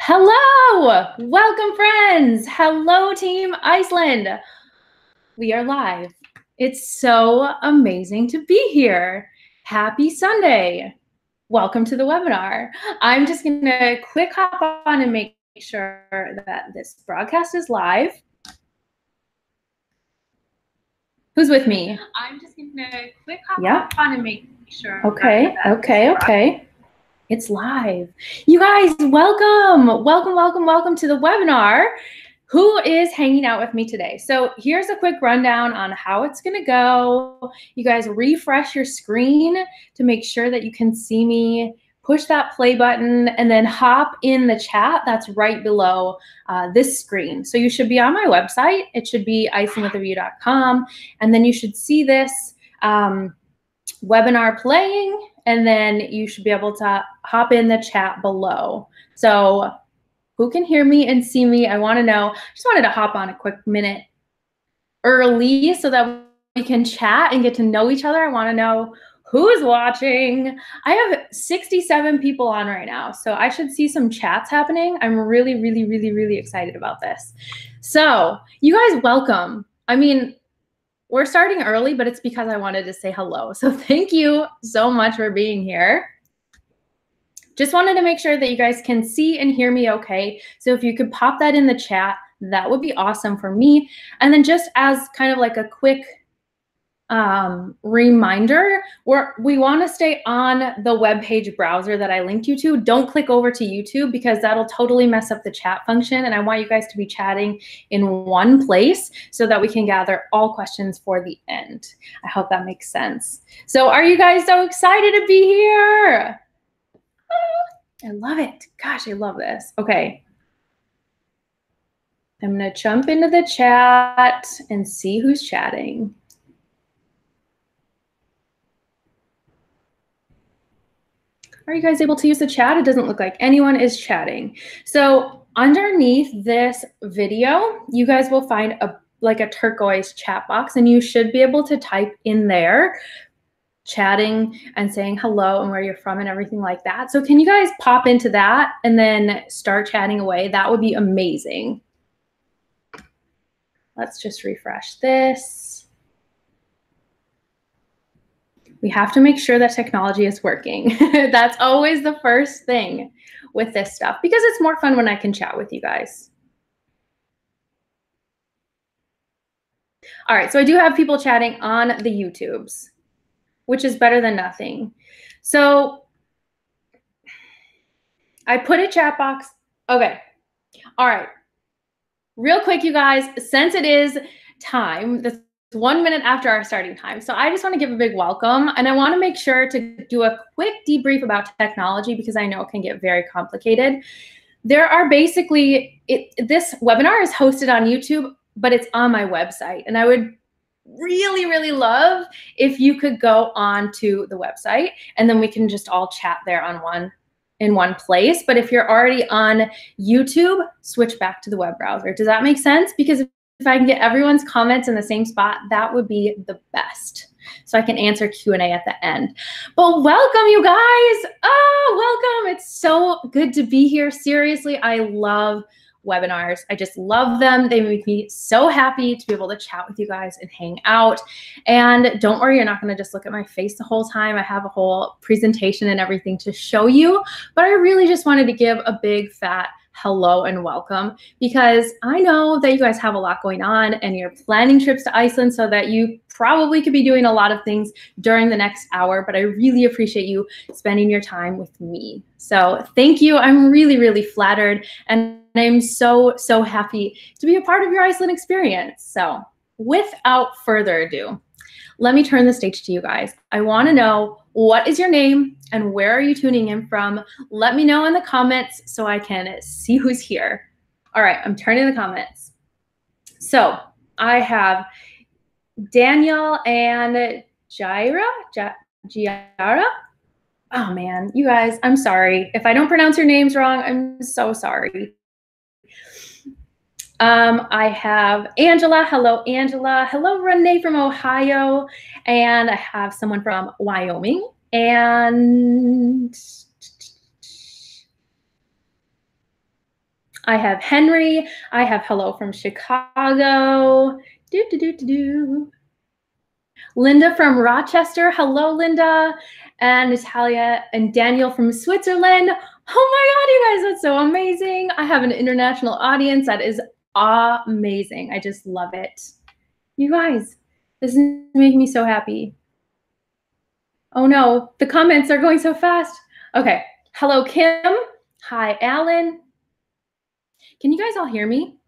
Hello! Welcome, friends! Hello, Team Iceland! We are live. It's so amazing to be here. Happy Sunday. Welcome to the webinar. I'm just going to quick hop on and make sure that this broadcast is live. Who's with me? I'm just going to quick hop on and make sure. Okay. It's live. You guys, welcome to the webinar. Who is hanging out with me today? So here's a quick rundown on how it's gonna go. You guys refresh your screen to make sure that you can see me. Push that play button and then hop in the chat that's right below this screen. So you should be on my website. It should be icelandwithaview.com, and then you should see this webinar playing, and then you should be able to hop in the chat below. So who can hear me and see me? I want to know. Just wanted to hop on a quick minute early so that we can chat and get to know each other. I want to know who is watching. I have 67 people on right now, so I should see some chats happening. I'm really excited about this. So you guys, welcome. I mean, we're starting early, but it's because I wanted to say hello. So thank you so much for being here. Just wanted to make sure that you guys can see and hear me okay. So if you could pop that in the chat, that would be awesome for me. And then just as kind of like a quick reminder, we want to stay on the web page browser that I linked you to. Don't click over to YouTube because that'll totally mess up the chat function. And I want you guys to be chatting in one place so that we can gather all questions for the end. I hope that makes sense. So are you guys so excited to be here? I love it. Gosh, I love this. Okay. I'm going to jump into the chat and see who's chatting. Are you guys able to use the chat? It doesn't look like anyone is chatting. So underneath this video, you guys will find a turquoise chat box, and you should be able to type in there, chatting and saying hello and where you're from and everything like that. So can you guys pop into that and then start chatting away? That would be amazing. Let's just refresh this. We have to make sure that technology is working. That's always the first thing with this stuff because it's more fun when I can chat with you guys. All right, so I do have people chatting on the YouTubes, which is better than nothing. So I put a chat box. Okay. All right. Real quick, you guys, since it is time, that's 1 minute after our starting time. So I just want to give a big welcome, and I want to make sure to do a quick debrief about technology because I know it can get very complicated. There are basically, this webinar is hosted on YouTube, but it's on my website, and I would really love if you could go on to the website, and then we can just all chat there in one place. But if you're already on YouTube, switch back to the web browser. Does that make sense? Because if I can get everyone's comments in the same spot, that would be the best. So I can answer Q&A at the end. But welcome, you guys. Oh, welcome. It's so good to be here. Seriously, I love webinars. I just love them. They make me so happy to be able to chat with you guys and hang out. And don't worry, you're not going to just look at my face the whole time. I have a whole presentation and everything to show you. But I really just wanted to give a big fat hello and welcome because I know that you guys have a lot going on and you're planning trips to Iceland so that you probably could be doing a lot of things during the next hour, but I really appreciate you spending your time with me. So thank you. I'm really flattered, and I'm so happy to be a part of your Iceland experience. So without further ado, let me turn the stage to you guys. I want to know, what is your name and where are you tuning in from? Let me know in the comments so I can see who's here. All right, I'm turning the comments. So I have Daniel and Jaira. Oh man, you guys, I'm sorry. If I don't pronounce your names wrong, I'm so sorry. I have Angela. Hello, Angela. Hello, Renee from Ohio. And I have someone from Wyoming. And I have Henry. I have hello from Chicago. Linda from Rochester. Hello, Linda. And Natalia and Daniel from Switzerland. Oh my God, you guys, that's so amazing. I have an international audience. That is amazing. I just love it. You guys, this is making me so happy. Oh no, the comments are going so fast. Okay. Hello, Kim. Hi, Alan. Can you guys all hear me?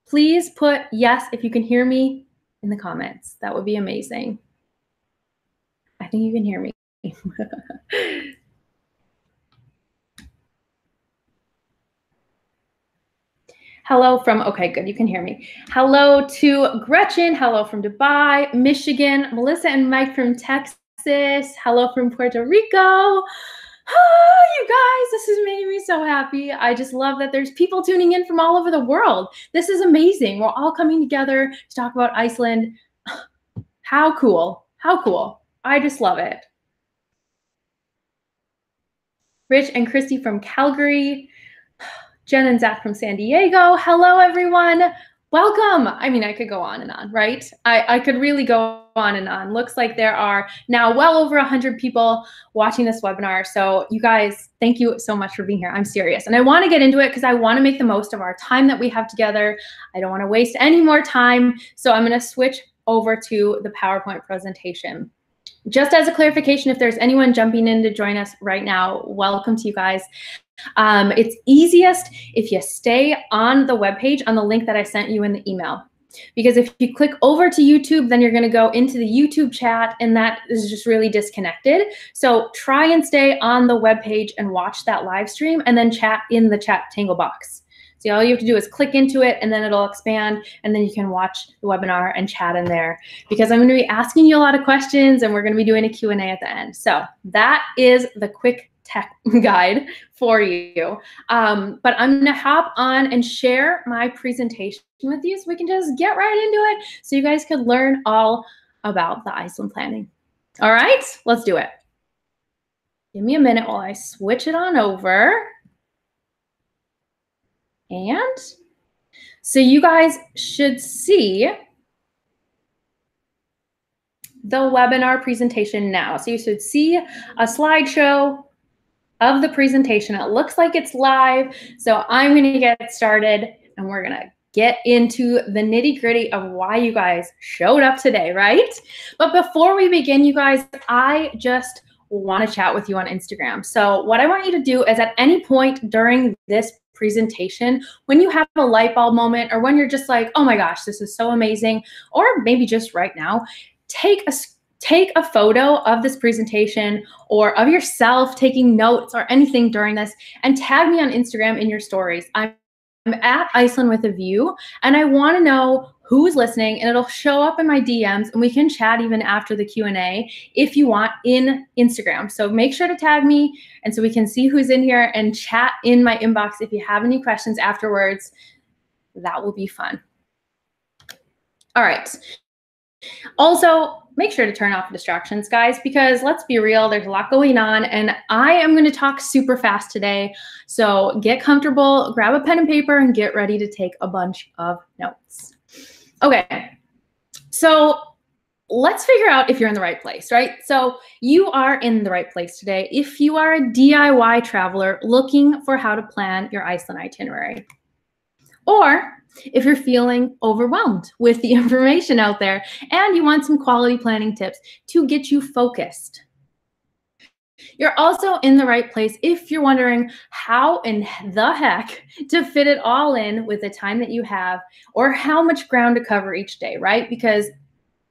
Please put yes if you can hear me in the comments. That would be amazing. I think you can hear me. Hello from, okay, good, you can hear me. Hello to Gretchen, hello from Dubai, Michigan, Melissa and Mike from Texas, hello from Puerto Rico. Oh, you guys, this is making me so happy. I just love that there's people tuning in from all over the world. This is amazing. We're all coming together to talk about Iceland. How cool, how cool. I just love it. Rich and Christy from Calgary. Jen and Zach from San Diego. Hello, everyone. Welcome. I mean, I could go on and on, right? I could really go on and on. Looks like there are now well over 100 people watching this webinar. So you guys, thank you so much for being here. I'm serious. And I want to get into it because I want to make the most of our time that we have together. I don't want to waste any more time. So I'm going to switch over to the PowerPoint presentation. Just as a clarification, if there's anyone jumping in to join us right now, welcome to you guys. It's easiest if you stay on the webpage on the link that I sent you in the email. Because if you click over to YouTube, then you're going to go into the YouTube chat, and that is just really disconnected. So try and stay on the webpage and watch that live stream, and then chat in the chat tangle box. So all you have to do is click into it, and then it'll expand, and then you can watch the webinar and chat in there. Because I'm going to be asking you a lot of questions, and we're going to be doing a Q&A at the end. So that is the quick tech guide for you. But I'm going to hop on and share my presentation with you so we can just get right into it so you guys could learn all about the Iceland planning. All right, let's do it. Give me a minute while I switch it on over. And so you guys should see the webinar presentation now. So you should see a slideshow of the presentation. It looks like it's live. So I'm going to get started, and we're going to get into the nitty-gritty of why you guys showed up today, right? But before we begin, you guys, I just want to chat with you on Instagram. So what I want you to do is at any point during this presentation, when you have a light bulb moment, or when you're just like, oh my gosh, this is so amazing, or maybe just right now, take a photo of this presentation or of yourself taking notes or anything during this, and tag me on Instagram in your stories. I'm at Iceland with a View, and I want to know who's listening, and it'll show up in my DMs, and we can chat even after the Q&A if you want in Instagram. So make sure to tag me, and so we can see who's in here and chat in my inbox if you have any questions afterwards. That will be fun. All right. Also, make sure to turn off distractions, guys, because let's be real, there's a lot going on, and I am going to talk super fast today. So get comfortable, grab a pen and paper, and get ready to take a bunch of notes. Okay, so let's figure out if you're in the right place, right? So you are in the right place today if you are a DIY traveler looking for how to plan your Iceland itinerary. Or if you're feeling overwhelmed with the information out there and you want some quality planning tips to get you focused. You're also in the right place if you're wondering how in the heck to fit it all in with the time that you have, or how much ground to cover each day, right? Because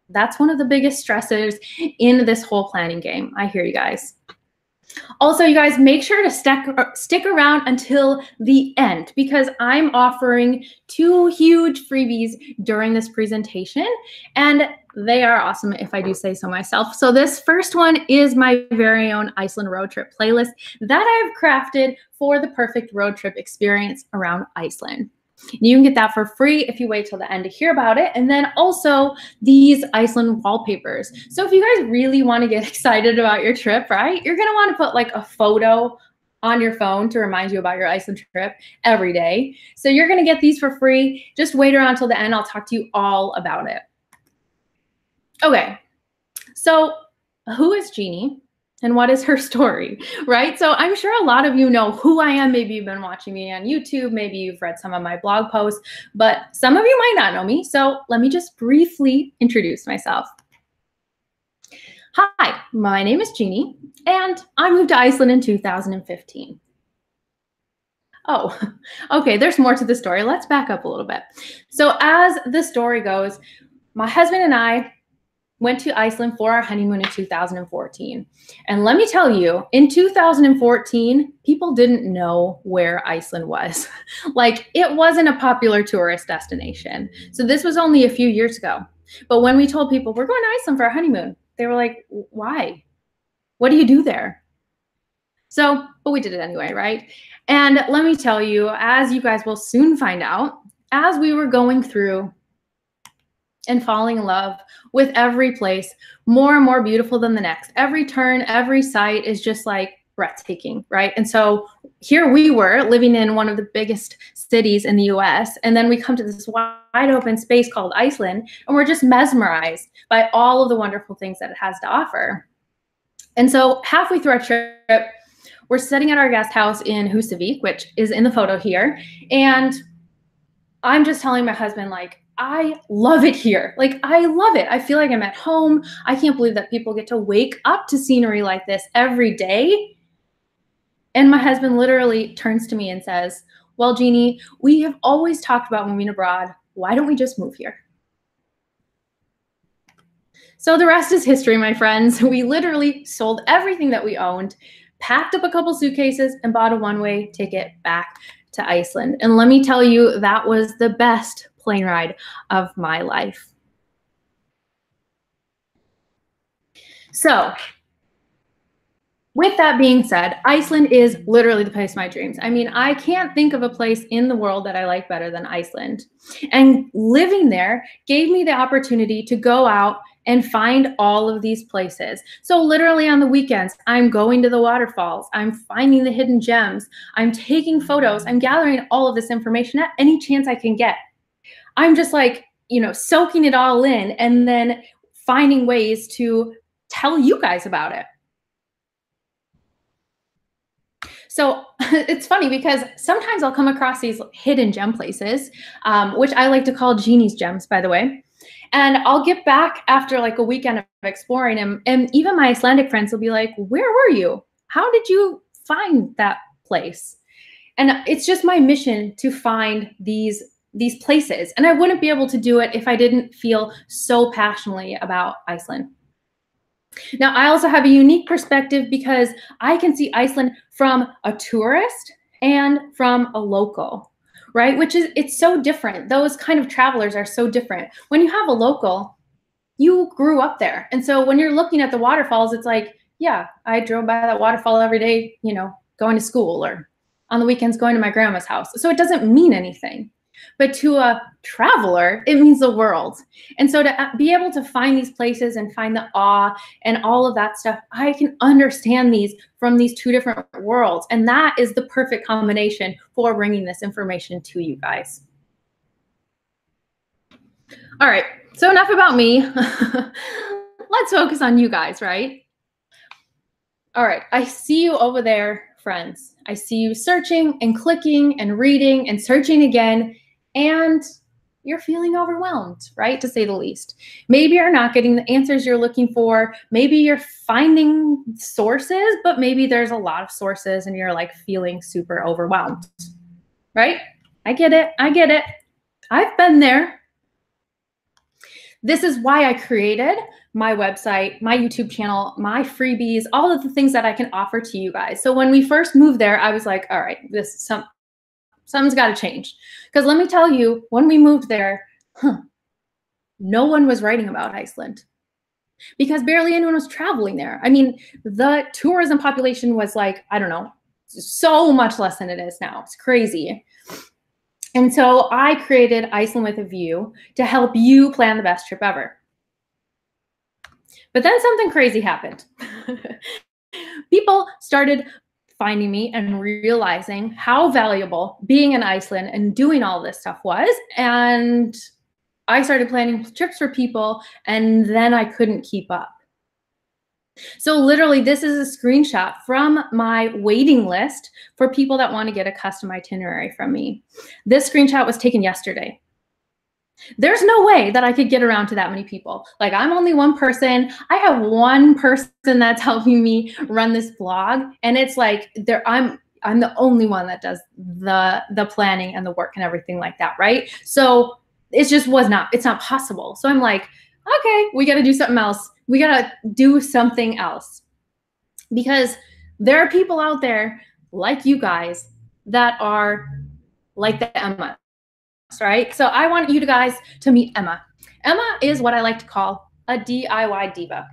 that's one of the biggest stressors in this whole planning game. I hear you guys. Also, you guys, make sure to stick around until the end, because I'm offering 2 huge freebies during this presentation, and they are awesome if I do say so myself. So this first one is my very own Iceland road trip playlist that I've crafted for the perfect road trip experience around Iceland. You can get that for free if you wait till the end to hear about it. And then also these Iceland wallpapers. So if you guys really want to get excited about your trip, right, you're going to want to put like a photo on your phone to remind you about your Iceland trip every day. So you're going to get these for free. Just wait around till the end. I'll talk to you all about it. Okay, so who is Jeannie and what is her story, right? So I'm sure a lot of you know who I am. Maybe you've been watching me on YouTube. Maybe you've read some of my blog posts, but some of you might not know me. So let me just briefly introduce myself. Hi, my name is Jeannie, and I moved to Iceland in 2015. Oh, okay, there's more to the story. Let's back up a little bit. So as the story goes, my husband and I went to Iceland for our honeymoon in 2014. And let me tell you, in 2014, people didn't know where Iceland was. Like, it wasn't a popular tourist destination. So this was only a few years ago. But when we told people we're going to Iceland for our honeymoon, they were like, why? What do you do there? So, but we did it anyway, right? And let me tell you, as you guys will soon find out, as we were going through and falling in love with every place, more and more beautiful than the next. Every turn, every site is just like breathtaking, right? And so here we were living in one of the biggest cities in the US, and then we come to this wide open space called Iceland, and we're just mesmerized by all of the wonderful things that it has to offer. And so halfway through our trip, we're sitting at our guest house in Husavik, which is in the photo here, and I'm just telling my husband, like, I love it here. Like, I love it. I feel like I'm at home. I can't believe that people get to wake up to scenery like this every day. And my husband literally turns to me and says, well, Jeannie, we have always talked about moving abroad. Why don't we just move here? So the rest is history, my friends. We literally sold everything that we owned, packed up a couple suitcases, and bought a one-way ticket back to Iceland. And let me tell you, that was the best plane ride of my life. So with that being said, Iceland is literally the place of my dreams. I mean, I can't think of a place in the world that I like better than Iceland. And living there gave me the opportunity to go out and find all of these places. So literally on the weekends, I'm going to the waterfalls, I'm finding the hidden gems, I'm taking photos, I'm gathering all of this information at any chance I can get. I'm just like, you know, soaking it all in and then finding ways to tell you guys about it. So it's funny because sometimes I'll come across these hidden gem places, which I like to call Jeannie's gems, by the way. And I'll get back after like a weekend of exploring them. And even my Icelandic friends will be like, where were you? How did you find that place? And it's just my mission to find these places. And I wouldn't be able to do it if I didn't feel so passionately about Iceland. Now, I also have a unique perspective because I can see Iceland from a tourist and from a local, right? Which is, it's so different. Those kind of travelers are so different. When you have a local, you grew up there. And so when you're looking at the waterfalls, it's like, yeah, I drove by that waterfall every day, you know, going to school or on the weekends going to my grandma's house. So it doesn't mean anything. But to a traveler, it means the world. And so to be able to find these places and find the awe and all of that stuff, I can understand these from these two different worlds. And that is the perfect combination for bringing this information to you guys. All right, so enough about me. Let's focus on you guys, right? All right, I see you over there, friends. I see you searching and clicking and reading and searching again. And you're feeling overwhelmed, right? To say the least. Maybe you're not getting the answers you're looking for. Maybe you're finding sources, but maybe there's a lot of sources and you're like feeling super overwhelmed, right? I get it. I get it. I've been there. This is why I created my website, my YouTube channel, my freebies, all of the things that I can offer to you guys. So when we first moved there, I was like, all right, something's got to change. Because let me tell you, when we moved there, no one was writing about Iceland because barely anyone was traveling there. I mean, the tourism population was like, I don't know, so much less than it is now. It's crazy. And so I created Iceland with a View to help you plan the best trip ever. But then something crazy happened. People started finding me and realizing how valuable being in Iceland and doing all this stuff was. And I started planning trips for people, and then I couldn't keep up. So literally, this is a screenshot from my waiting list for people that want to get a custom itinerary from me. This screenshot was taken yesterday. There's no way that I could get around to that many people. Like, I'm only one person. I have one person that's helping me run this blog, and it's like I'm the only one that does the planning and the work and everything like that, right? So it's not possible. So I'm like, okay, we got to do something else. We got to do something else, because there are people out there like you guys that are like the Emma. Right? So I want you guys to meet Emma. Emma is what I like to call a DIY diva.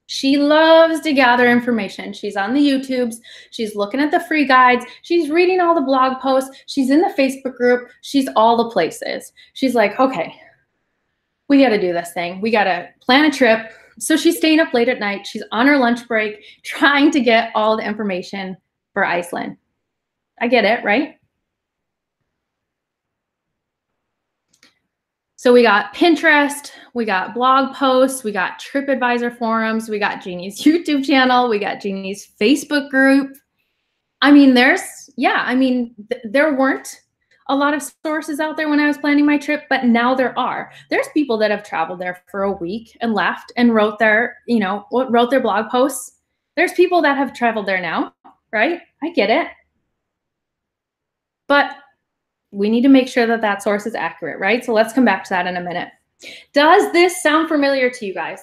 She loves to gather information. She's on the YouTubes. She's looking at the free guides. She's reading all the blog posts. She's in the Facebook group. She's all the places. She's like, okay, we got to do this thing. We got to plan a trip. So she's staying up late at night. She's on her lunch break trying to get all the information for Iceland. I get it, right? So we got Pinterest, we got blog posts, we got TripAdvisor forums, we got Jeannie's YouTube channel, we got Jeannie's Facebook group. I mean, there weren't a lot of sources out there when I was planning my trip, but now there are. There's people that have traveled there for a week and left and wrote their blog posts. There's people that have traveled there now, right? I get it. But we need to make sure that that source is accurate, right? So let's come back to that in a minute. Does this sound familiar to you guys?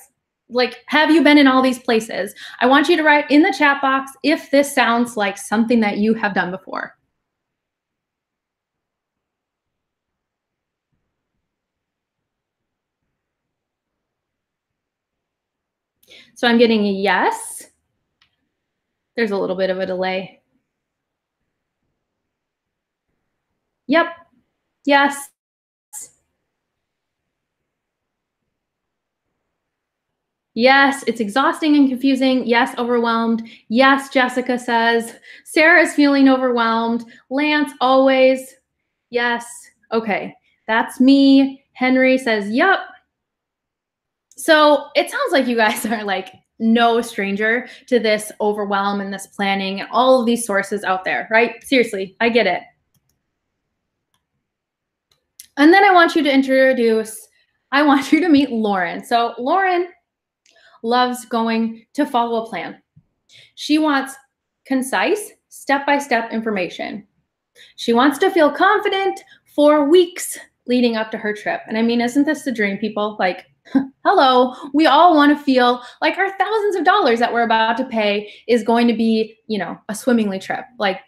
Like, have you been in all these places? I want you to write in the chat box if this sounds like something that you have done before. So I'm getting a yes. There's a little bit of a delay. Yep. Yes. Yes, it's exhausting and confusing. Yes, overwhelmed. Yes, Jessica says. Sarah's feeling overwhelmed. Lance, always. Yes. Okay, that's me. Henry says, yep. So it sounds like you guys are like no stranger to this overwhelm and this planning and all of these sources out there, right? Seriously, I get it. And then I want you to meet Lauren. So Lauren loves going to follow a plan. She wants concise, step-by-step information. She wants to feel confident for weeks leading up to her trip. And I mean, isn't this the dream, people? Like, hello, we all want to feel like our thousands of dollars that we're about to pay is going to be, a swimmingly trip. Like,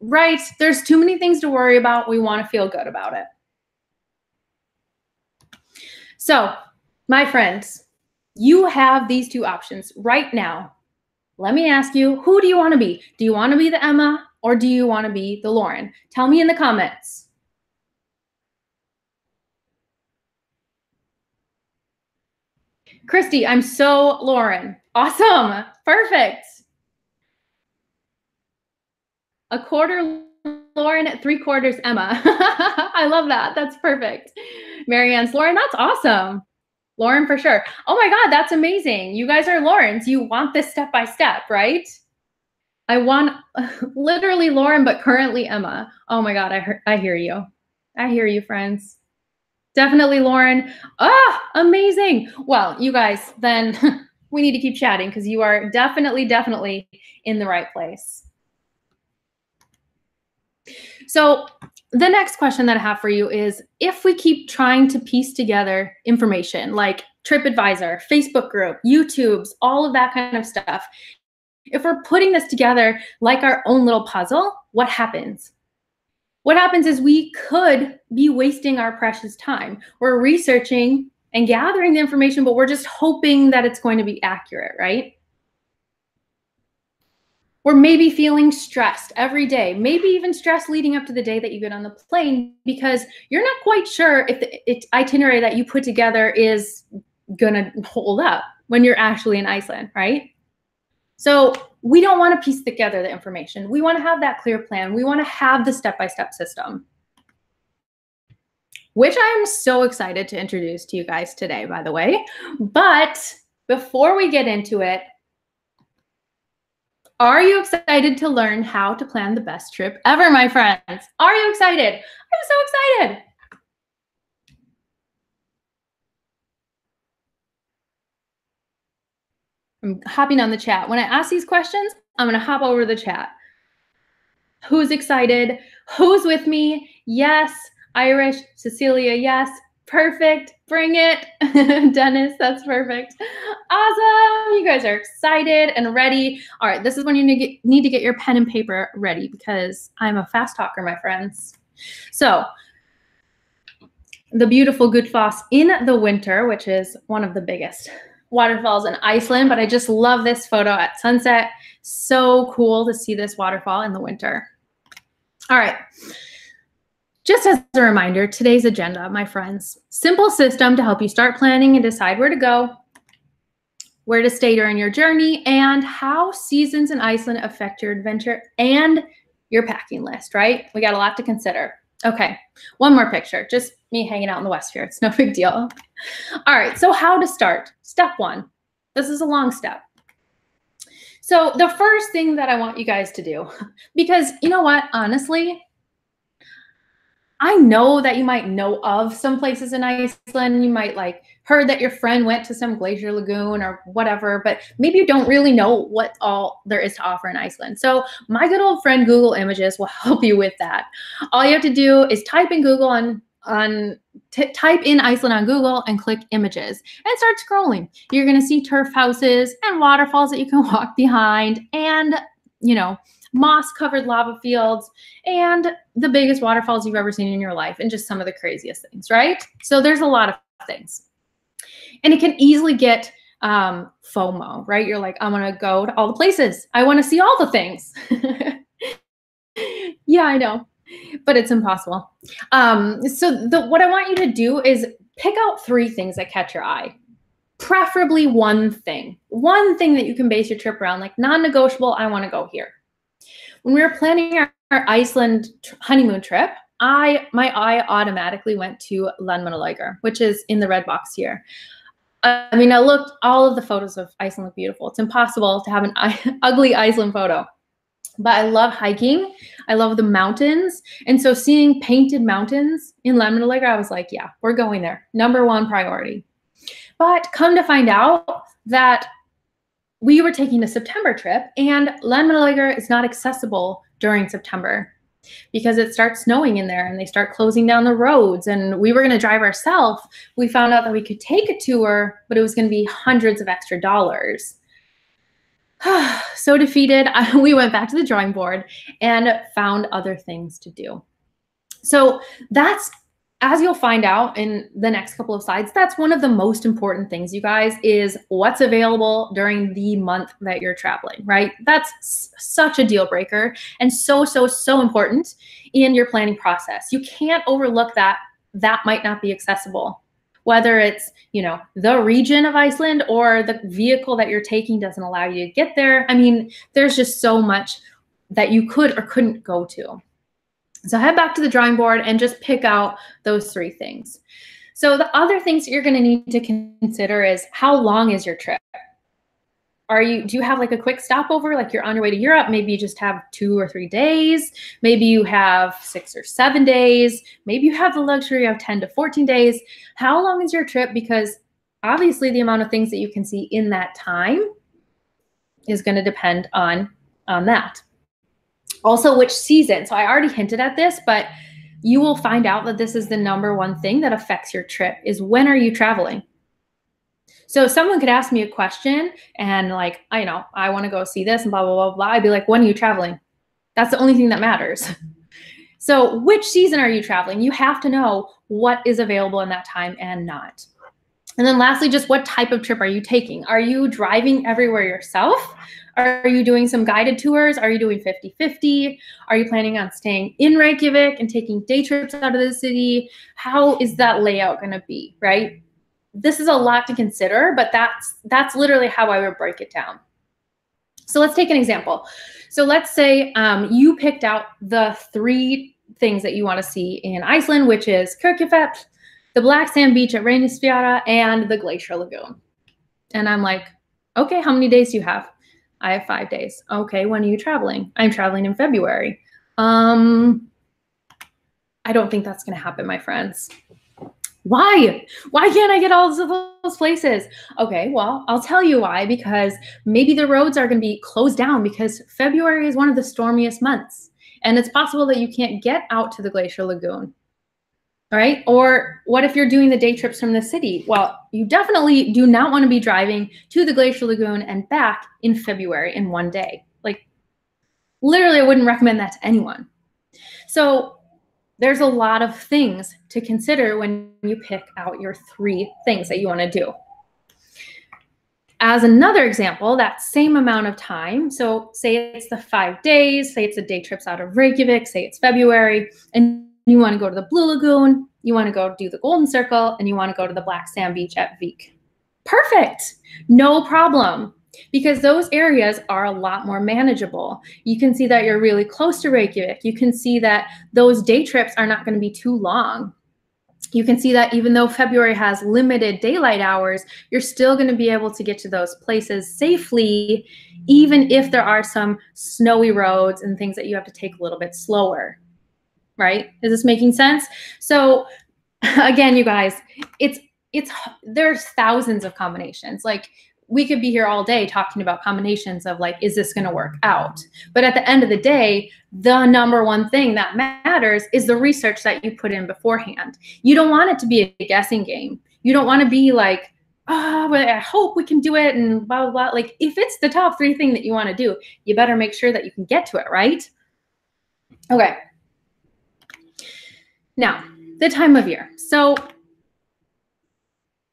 right? There's too many things to worry about. We want to feel good about it. So, my friends, you have these two options right now. Let me ask you, who do you want to be? Do you want to be the Emma or do you want to be the Lauren? Tell me in the comments. Christy, I'm so Lauren. Awesome. Perfect. A quarter Lauren, 3/4 Emma. I love that. That's perfect. Marianne's Lauren, that's awesome. Lauren for sure. Oh my God, that's amazing. You guys are Laurens. You want this step by step, right? I want literally Lauren, but currently Emma. Oh my God, I hear you. I hear you, friends. Definitely Lauren. Ah, amazing. Well, you guys, then we need to keep chatting because you are definitely in the right place. So the next question that I have for you is, if we keep trying to piece together information like TripAdvisor, Facebook group, YouTubes, all of that kind of stuff, if we're putting this together like our own little puzzle, what happens? What happens is we could be wasting our precious time. We're researching and gathering the information, but we're just hoping that it's going to be accurate, right? Or maybe feeling stressed every day, maybe even stressed leading up to the day that you get on the plane because you're not quite sure if the itinerary that you put together is gonna hold up when you're actually in Iceland, right? So we don't want to piece together the information. We want to have that clear plan. We want to have the step-by-step system, which I'm so excited to introduce to you guys today, by the way. But before we get into it, are you excited to learn how to plan the best trip ever, my friends? Are you excited? I'm so excited. I'm hopping on the chat. When I ask these questions, I'm going to hop over to the chat. Who's excited? Who's with me? Yes. Irish. Cecilia, yes. Perfect. Bring it. Dennis, that's perfect. Awesome. You guys are excited and ready. All right, this is when you need to get your pen and paper ready because I'm a fast talker, my friends. So the beautiful Gullfoss in the winter, which is one of the biggest waterfalls in Iceland, but I just love this photo at sunset. So cool to see this waterfall in the winter. All right. Just as a reminder, today's agenda, my friends, simple system to help you start planning and decide where to go, where to stay during your journey, and how seasons in Iceland affect your adventure and your packing list, right? We got a lot to consider. Okay, one more picture, just me hanging out in the West here. It's no big deal. All right, so how to start? Step one. This is a long step. So the first thing that I want you guys to do, because you know what, honestly, I know that you might know of some places in Iceland. You might like heard that your friend went to some glacier lagoon or whatever, but maybe you don't really know what all there is to offer in Iceland. So my good old friend Google Images will help you with that. All you have to do is type in Google type in Iceland on Google and click images and start scrolling. You're going to see turf houses and waterfalls that you can walk behind and, you know, moss-covered lava fields, and the biggest waterfalls you've ever seen in your life, and just some of the craziest things, right? So there's a lot of things. And it can easily get FOMO, right? You're like, I'm going to go to all the places. I want to see all the things. Yeah, I know, but it's impossible. What I want you to do is pick out 3 things that catch your eye. Preferably one thing that you can base your trip around, like non-negotiable, I want to go here. When we were planning our Iceland honeymoon trip, my eye automatically went to Landmannalaugar, which is in the red box here. I mean, I looked, all of the photos of Iceland look beautiful. It's impossible to have an ugly Iceland photo. But I love hiking. I love the mountains. And so seeing painted mountains in Landmannalaugar, I was like, yeah, we're going there. #1 priority. But come to find out that we were taking a September trip, and Landmannalaugar is not accessible during September because it starts snowing in there and they start closing down the roads, and we were going to drive ourselves. We found out that we could take a tour, but it was going to be hundreds of extra dollars. So defeated, we went back to the drawing board and found other things to do. So that's, as you'll find out in the next couple of slides, that's one of the most important things, you guys, is what's available during the month that you're traveling, right? That's such a deal breaker and so important in your planning process. You can't overlook that might not be accessible, whether it's, you know, the region of Iceland or the vehicle that you're taking doesn't allow you to get there. I mean, there's just so much that you could or couldn't go to. So head back to the drawing board and just pick out those 3 things. So the other things that you're going to need to consider is, how long is your trip? Do you have like a quick stopover, like you're on your way to Europe? Maybe you just have 2 or 3 days. Maybe you have 6 or 7 days. Maybe you have the luxury of 10 to 14 days. How long is your trip? Because obviously the amount of things that you can see in that time is going to depend on that. Also, which season? So I already hinted at this, but you will find out that this is the #1 thing that affects your trip, is when are you traveling? So someone could ask me a question and like, I want to go see this and blah, blah, blah, blah. I'd be like, when are you traveling? That's the only thing that matters. So which season are you traveling? You have to know what is available in that time and not. And then lastly, just what type of trip are you taking? Are you driving everywhere yourself? Are you doing some guided tours? Are you doing 50-50? Are you planning on staying in Reykjavik and taking day trips out of the city? How is that layout going to be, right? This is a lot to consider, but that's literally how I would break it down. So let's take an example. So let's say you picked out the 3 things that you want to see in Iceland, which is Kirkjufell, the black sand beach at Reynisfjara, and the glacier lagoon. And I'm like, okay, how many days do you have? I have 5 days. Okay, when are you traveling? I'm traveling in February. I don't think that's going to happen, my friends. Why? Why can't I get all of those places? Okay, well, I'll tell you why, because maybe the roads are going to be closed down because February is one of the stormiest months. And it's possible that you can't get out to the glacier lagoon, right? Or what if you're doing the day trips from the city? Well, you definitely do not want to be driving to the glacier lagoon and back in February in one day. Like, literally, I wouldn't recommend that to anyone. So there's a lot of things to consider when you pick out your 3 things that you want to do. As another example, that same amount of time, so say it's the 5 days, say it's the day trips out of Reykjavik, say it's February, and you want to go to the Blue Lagoon, you want to go do the Golden Circle, and you want to go to the Black Sand Beach at Vik. Perfect, no problem. Because those areas are a lot more manageable. You can see that you're really close to Reykjavik. You can see that those day trips are not going to be too long. You can see that even though February has limited daylight hours, you're still going to be able to get to those places safely, even if there are some snowy roads and things that you have to take a little bit slower, right? Is this making sense? So again, you guys, there's thousands of combinations. Like, we could be here all day talking about combinations of like, is this going to work out? But at the end of the day, the number one thing that matters is the research that you put in beforehand. You don't want it to be a guessing game. You don't want to be like, oh, well, I hope we can do it and blah, blah, blah. Like, if it's the top 3 thing that you want to do, you better make sure that you can get to it, right? Okay. Now, the time of year. So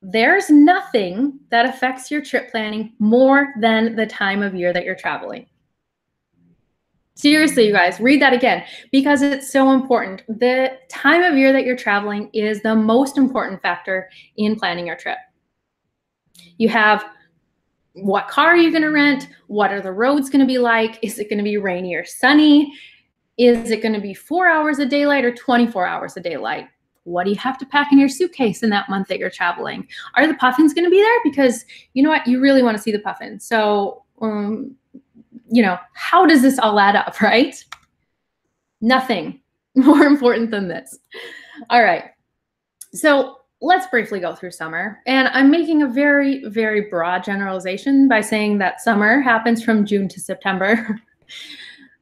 there's nothing that affects your trip planning more than the time of year that you're traveling. Seriously, you guys, read that again because it's so important. The time of year that you're traveling is the most important factor in planning your trip. You have what car are you going to rent? What are the roads going to be like? Is it going to be rainy or sunny? Is it going to be 4 hours of daylight or 24 hours of daylight? What do you have to pack in your suitcase in that month that you're traveling? Are the puffins going to be there? Because you know what? You really want to see the puffins. So, you know, how does this all add up, right? Nothing more important than this. All right. So let's briefly go through summer. And I'm making a very, very broad generalization by saying that summer happens from June to September.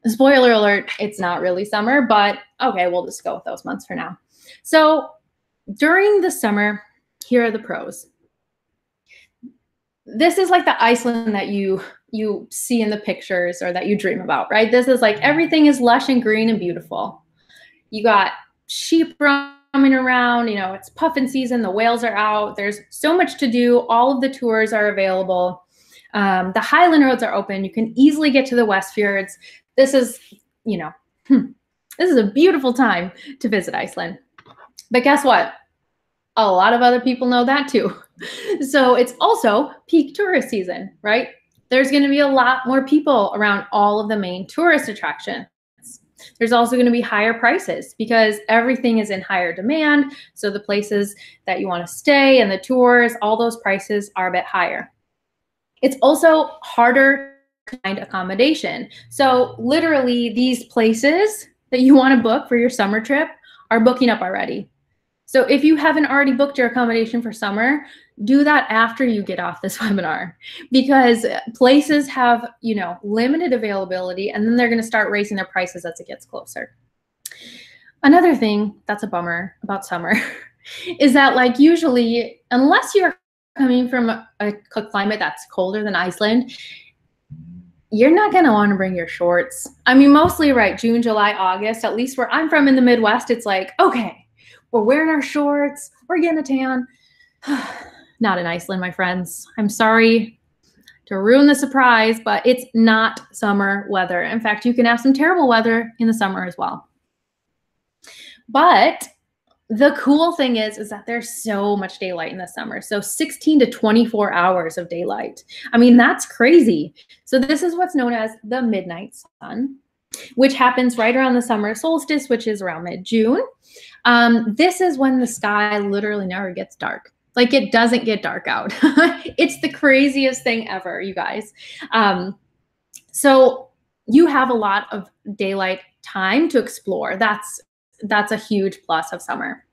Spoiler alert, it's not really summer, but okay, we'll just go with those months for now. So during the summer, here are the pros. This is like the Iceland that you see in the pictures or that you dream about, right? This is like everything is lush and green and beautiful. You got sheep roaming around, you know, it's puffin season, the whales are out. There's so much to do. All of the tours are available. The Highland roads are open. You can easily get to the West Fjords. This is, you know, this is a beautiful time to visit Iceland. But guess what? A lot of other people know that too. So it's also peak tourist season, right? There's going to be a lot more people around all of the main tourist attractions. There's also going to be higher prices because everything is in higher demand. So the places that you want to stay and the tours, all those prices are a bit higher. It's also harder to find accommodation. So literally these places that you want to book for your summer trip are booking up already. So if you haven't already booked your accommodation for summer, do that after you get off this webinar because places have, you know, limited availability and then they're going to start raising their prices as it gets closer. Another thing that's a bummer about summer is that, like, usually, unless you're coming from a climate that's colder than Iceland, you're not going to want to bring your shorts. I mean, mostly, right, June, July, August, at least where I'm from in the Midwest, it's like, okay, we're wearing our shorts, we're getting a tan. Not in Iceland, my friends. I'm sorry to ruin the surprise, but it's not summer weather. In fact, you can have some terrible weather in the summer as well. But The cool thing is that there's so much daylight in the summer. So 16 to 24 hours of daylight. I mean, that's crazy. So this is what's known as the midnight sun, which happens right around the summer solstice, which is around mid-June. This is when the sky literally never gets dark. Like, it doesn't get dark out. It's the craziest thing ever, you guys. So you have a lot of daylight time to explore. That's a huge plus of summer.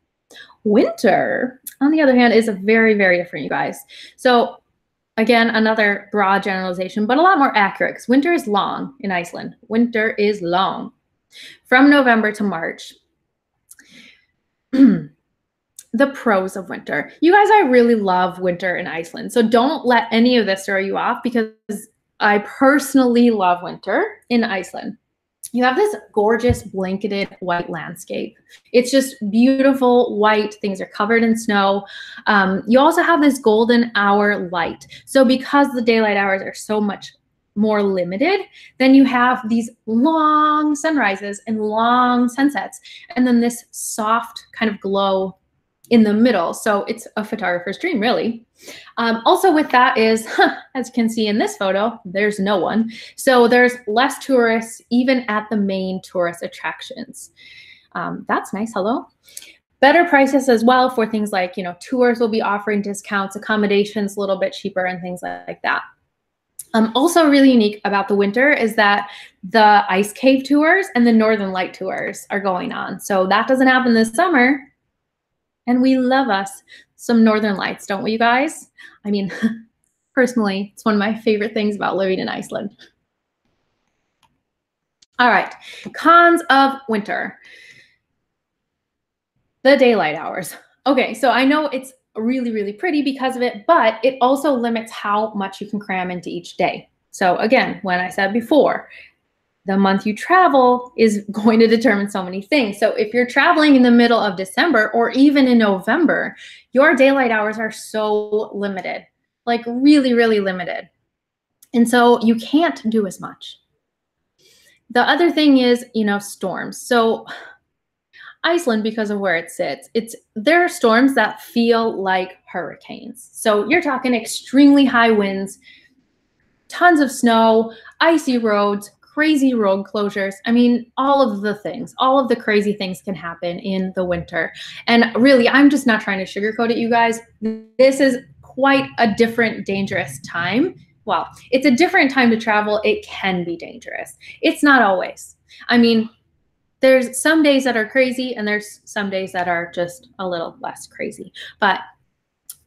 Winter, on the other hand, is very, very different, you guys. So again, another broad generalization, but a lot more accurate, because winter is long in Iceland. Winter is long. From November to March. The pros of winter. You guys, I really love winter in Iceland. So don't let any of this throw you off, because I personally love winter in Iceland. You have this gorgeous blanketed white landscape. It's just beautiful white. Things are covered in snow. You also have this golden hour light. So because the daylight hours are so much more limited, then you have these long sunrises and long sunsets, and then this soft kind of glow in the middle. So it's a photographer's dream, really. Also with that is, as you can see in this photo, there's no one. So there's less tourists even at the main tourist attractions. That's nice, hello. Better prices as well for things like, tours will be offering discounts, accommodations a little bit cheaper, and things like that. Also really unique about the winter is that the ice cave tours and the Northern Light tours are going on. So that doesn't happen this summer. And we love us some Northern Lights, don't we, you guys? I mean, personally, it's one of my favorite things about living in Iceland. All right, cons of winter. The daylight hours. Okay, so I know it's really, really pretty because of it, but it also limits how much you can cram into each day. So again, when I said before, the month you travel is going to determine so many things. So if you're traveling in the middle of December or even in November, your daylight hours are so limited, like really, really limited. And so you can't do as much. The other thing is, storms. So Iceland, because of where it sits, there are storms that feel like hurricanes. So you're talking extremely high winds, tons of snow, icy roads, crazy road closures. I mean, all of the crazy things can happen in the winter. And really, I'm just not trying to sugarcoat it, you guys. This is quite a different, dangerous time. Well, it's a different time to travel. It can be dangerous. It's not always. I mean, there's some days that are crazy, and there's some days that are just a little less crazy. But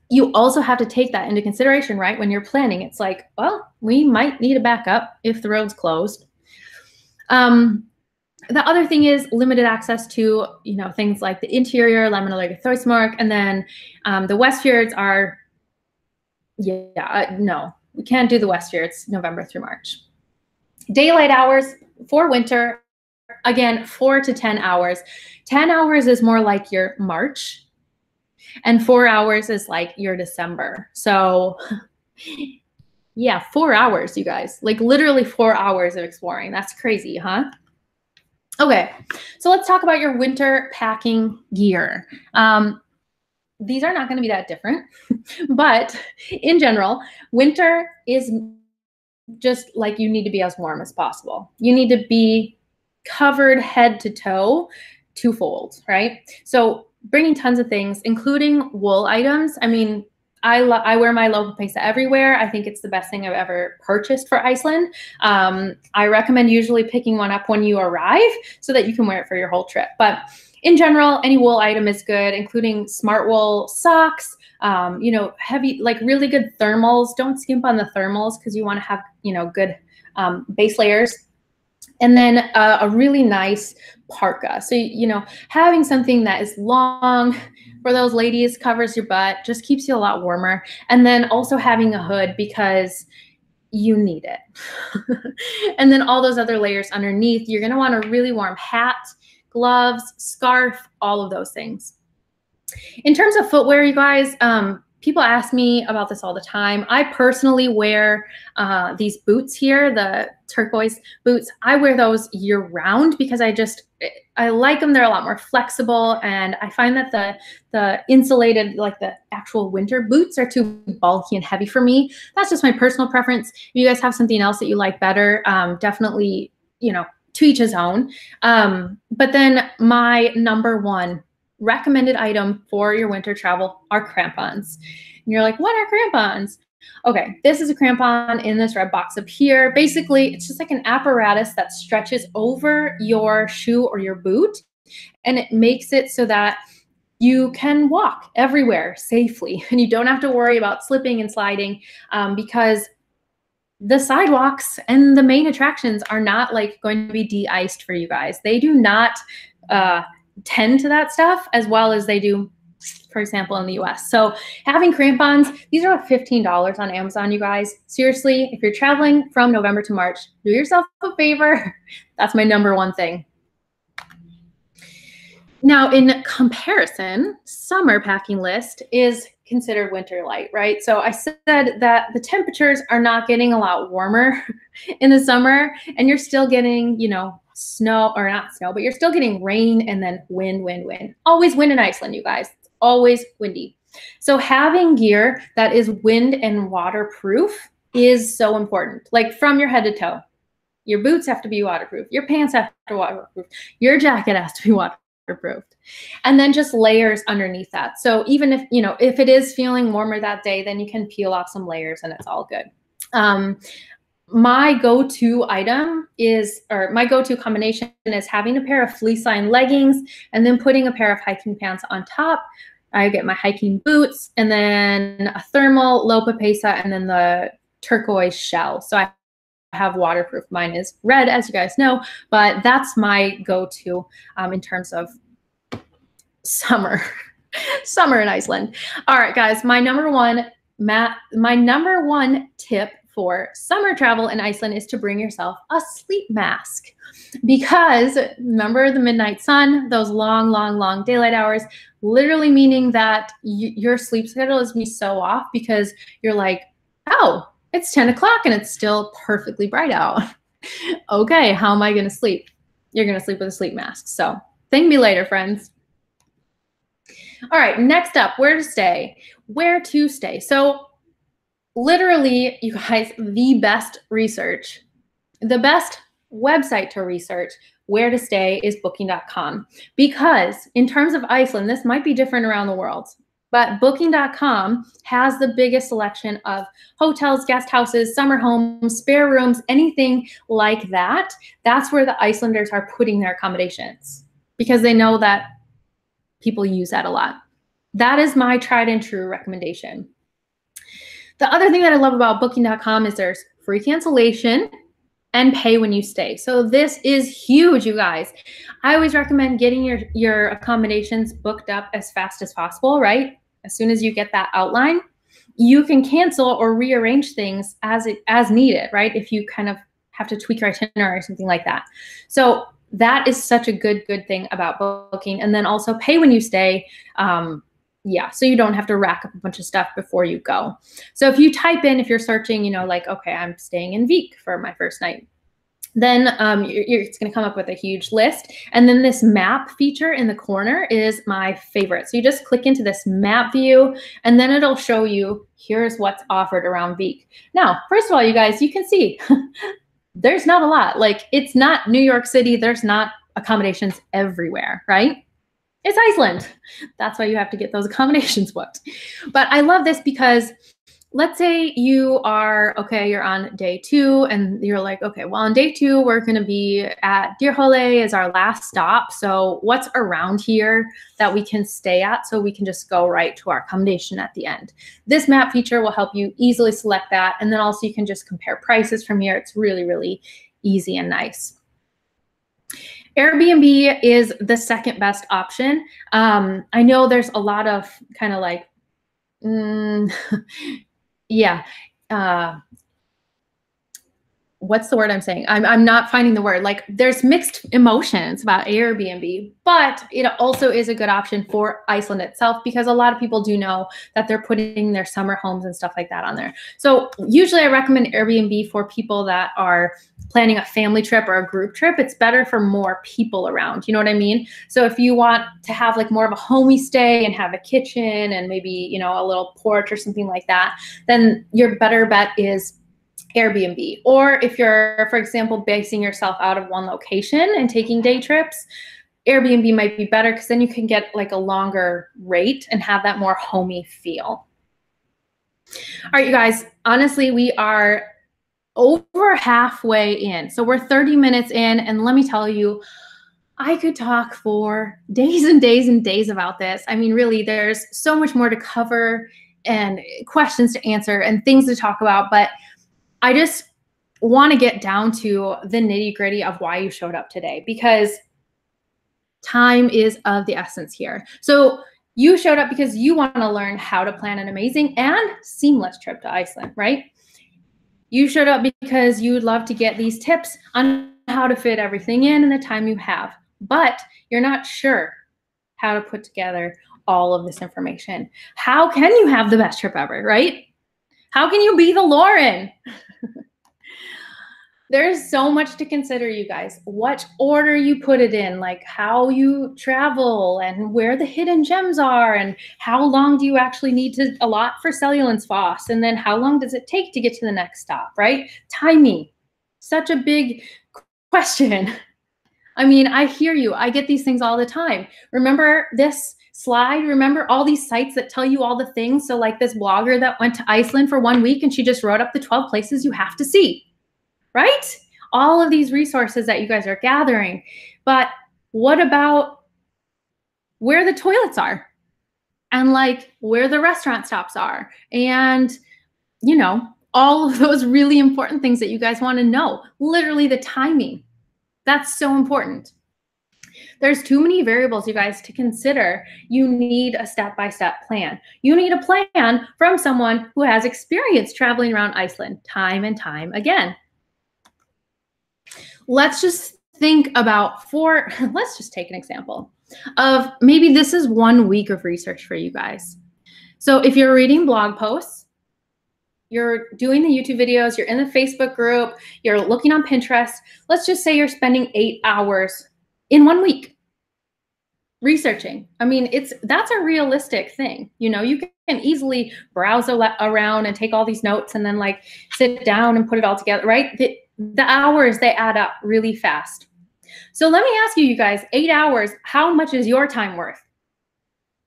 you also have to take that into consideration, right? When you're planning, it's like, well, we might need a backup if the road's closed. The other thing is limited access to, things like the interior, Lemon Thoismark, and then the Westfjords are, no, we can't do the Westfjords November through March. Daylight hours for winter, again, 4 to 10 hours. 10 hours is more like your March, and 4 hours is like your December. So yeah, 4 hours, you guys, like literally 4 hours of exploring. That's crazy, huh? Okay, so let's talk about your winter packing gear. These are not going to be that different, but in general, winter is just like you need to be as warm as possible. You need to be covered head to toe, twofold, right? So bringing tons of things, including wool items. I mean, I wear my local pesa everywhere. I think it's the best thing I've ever purchased for Iceland. I recommend usually picking one up when you arrive so that you can wear it for your whole trip. But in general, any wool item is good, including smart wool socks, heavy, like really good thermals. Don't skimp on the thermals because you want to have, good base layers. And then a really nice parka. So, having something that is long for those ladies, covers your butt, just keeps you a lot warmer. And then also having a hood because you need it. And then all those other layers underneath. You're going to want a really warm hat, gloves, scarf, all of those things. In terms of footwear, you guys, people ask me about this all the time. I personally wear these boots here, the turquoise boots. I wear those year round because I like them. They're a lot more flexible, and I find that the insulated, like the actual winter boots, are too bulky and heavy for me. That's just my personal preference. If you guys have something else that you like better, definitely, to each his own. But then my number one recommended item for your winter travel are crampons. And you're like, what are crampons? Okay, this is a crampon in this red box up here. Basically, it's just like an apparatus that stretches over your shoe or your boot, and it makes it so that you can walk everywhere safely, and you don't have to worry about slipping and sliding, because the sidewalks and the main attractions are not like going to be de-iced for you guys. They do not tend to that stuff as well as they do, for example, in the US. So having crampons, these are $15 on Amazon, you guys. Seriously, if you're traveling from November to March, do yourself a favor. That's my number one thing. Now, in comparison, summer packing list is considered winter light, right? So I said that the temperatures are not getting a lot warmer in the summer, and you're still getting, snow, or not snow, but you're still getting rain and then wind, wind, wind. Always wind in Iceland, you guys. It's always windy. So having gear that is wind and waterproof is so important, like from your head to toe. Your boots have to be waterproof. Your pants have to be waterproof. Your jacket has to be waterproofed. And then just layers underneath that. So even if it is feeling warmer that day, then you can peel off some layers and it's all good. My go-to combination is having a pair of fleece-lined leggings and then putting a pair of hiking pants on top. I get my hiking boots and then a thermal, Lopa Pesa, and then the turquoise shell. So I have waterproof. Mine is red, as you guys know, but that's my go-to in terms of summer in Iceland. All right, guys, my number one tip for summer travel in Iceland is to bring yourself a sleep mask, because remember the midnight sun, those long, long, long daylight hours, literally meaning that your sleep schedule is going to be so off because you're like, oh, it's 10 o'clock and it's still perfectly bright out. Okay, how am I going to sleep? You're going to sleep with a sleep mask. So thank me later, friends. All right, next up, where to stay. Where to stay. So literally, you guys, the best website to research where to stay is booking.com, because in terms of Iceland, this might be different around the world, but booking.com has the biggest selection of hotels, guest houses, summer homes, spare rooms, anything like that. That's where the Icelanders are putting their accommodations because they know that people use that a lot. That is my tried and true recommendation. The other thing that I love about booking.com is there's free cancellation and pay when you stay. So this is huge, you guys. I always recommend getting your accommodations booked up as fast as possible, right? As soon as you get that outline, you can cancel or rearrange things as needed, right? If you kind of have to tweak your itinerary or something like that. So that is such a good thing about booking. And then also pay when you stay. Yeah, so you don't have to rack up a bunch of stuff before you go. So if you type in, if you're searching, like, okay, I'm staying in Vik for my first night, then it's going to come up with a huge list. And then this map feature in the corner is my favorite. So you just click into this map view, and then it'll show you, here's what's offered around Vik. Now, first of all, you guys, you can see there's not a lot. Like, it's not New York City. There's not accommodations everywhere, right? It's Iceland. That's why you have to get those accommodations booked. But I love this because let's say you're on day 2 and you're like, okay, well, on day 2, we're going to be at Dyrhólaey as our last stop. So what's around here that we can stay at so we can just go right to our accommodation at the end? This map feature will help you easily select that. And then also you can just compare prices from here. It's really, really easy and nice. Airbnb is the second best option. I know there's a lot of kind of like, yeah. what's the word I'm saying? I'm not finding the word. Like there's mixed emotions about Airbnb, but it also is a good option for Iceland itself because a lot of people do know that they're putting their summer homes and stuff like that on there. So usually I recommend Airbnb for people that are planning a family trip or a group trip. It's better for more people around. You know what I mean? So if you want to have like more of a homey stay and have a kitchen and maybe, you know, a little porch or something like that, then your better bet is Airbnb. Or if you're, for example, basing yourself out of one location and taking day trips, Airbnb might be better because then you can get like a longer rate and have that more homey feel. All right, you guys, honestly, we are over halfway in. So we're 30 minutes in, and let me tell you, I could talk for days and days and days about this. I mean, really, there's so much more to cover and questions to answer and things to talk about, but I just want to get down to the nitty-gritty of why you showed up today, because time is of the essence here. So you showed up because you want to learn how to plan an amazing and seamless trip to Iceland, right? You showed up because you would love to get these tips on how to fit everything in the time you have, but you're not sure how to put together all of this information. How can you have the best trip ever, right? How can you be the Lauren? There's so much to consider, you guys. What order you put it in, like how you travel and where the hidden gems are and how long do you actually need to allot for Cellulensfoss, and then how long does it take to get to the next stop, right? Timing, such a big question. I mean, I hear you. I get these things all the time. Remember this slide? Remember all these sites that tell you all the things? So like this blogger that went to Iceland for 1 week and she just wrote up the 12 places you have to see. Right? All of these resources that you guys are gathering. But what about where the toilets are? And like where the restaurant stops are? And, you know, all of those really important things that you guys want to know. Literally the timing. That's so important. There's too many variables, you guys, to consider. You need a step-by-step plan. You need a plan from someone who has experience traveling around Iceland time and time again. Let's just think about let's just take an example of maybe this is 1 week of research for you guys. So if you're reading blog posts, you're doing the YouTube videos, you're in the Facebook group, you're looking on Pinterest, let's just say you're spending 8 hours in 1 week researching. I mean, that's a realistic thing. You know, you can easily browse around and take all these notes and then like sit down and put it all together, right? The hours, they add up really fast. So let me ask you, you guys, 8 hours, how much is your time worth?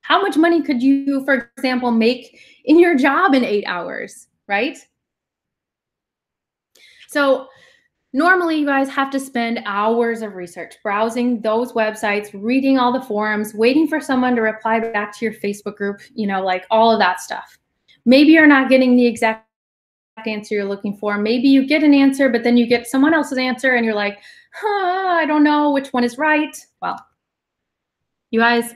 How much money could you, for example, make in your job in 8 hours, right? So normally you guys have to spend hours of research, browsing those websites, reading all the forums, waiting for someone to reply back to your Facebook group, you know, like all of that stuff. Maybe you're not getting the exact answer you're looking for. Maybe you get an answer, but then you get someone else's answer and you're like, I don't know which one is right. Well, you guys,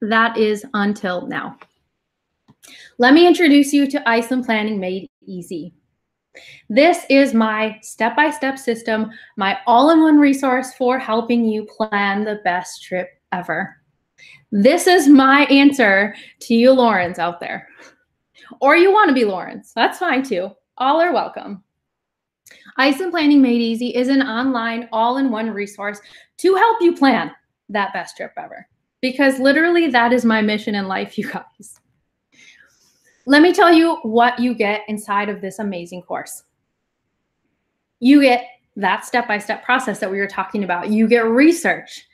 that is until now. Let me introduce you to Iceland Planning Made Easy. This is my step-by-step system, my all-in-one resource for helping you plan the best trip ever. This is my answer to you Laurens out there. Or you want to be Laurens, that's fine too. All are welcome. Iceland Planning Made Easy is an online all-in-one resource to help you plan that best trip ever. Because literally that is my mission in life, you guys. Let me tell you what you get inside of this amazing course. You get that step-by-step process that we were talking about. You get research.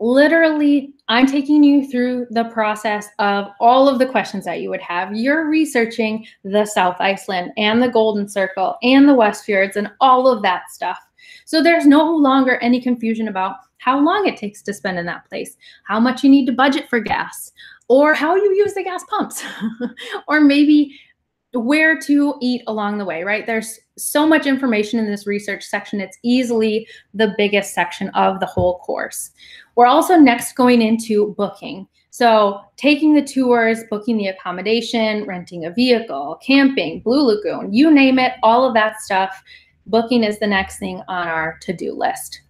Literally, I'm taking you through the process of all of the questions that you would have. You're researching the South Iceland and the Golden Circle and the West Fjords and all of that stuff. So there's no longer any confusion about how long it takes to spend in that place, how much you need to budget for gas, or how you use the gas pumps, or maybe where to eat along the way, right? There's so much information in this research section. It's easily the biggest section of the whole course. We're also next going into booking. So taking the tours, booking the accommodation, renting a vehicle, camping, Blue Lagoon, you name it, all of that stuff. booking is the next thing on our to-do list.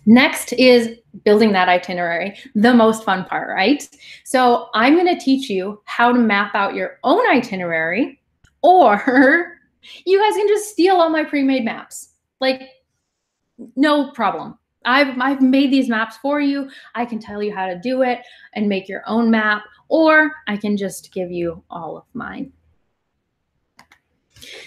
Next is building that itinerary, the most fun part, right? So I'm going to teach you how to map out your own itinerary, or you guys can just steal all my pre-made maps. Like, no problem. I've made these maps for you. I can tell you how to do it and make your own map, or I can just give you all of mine.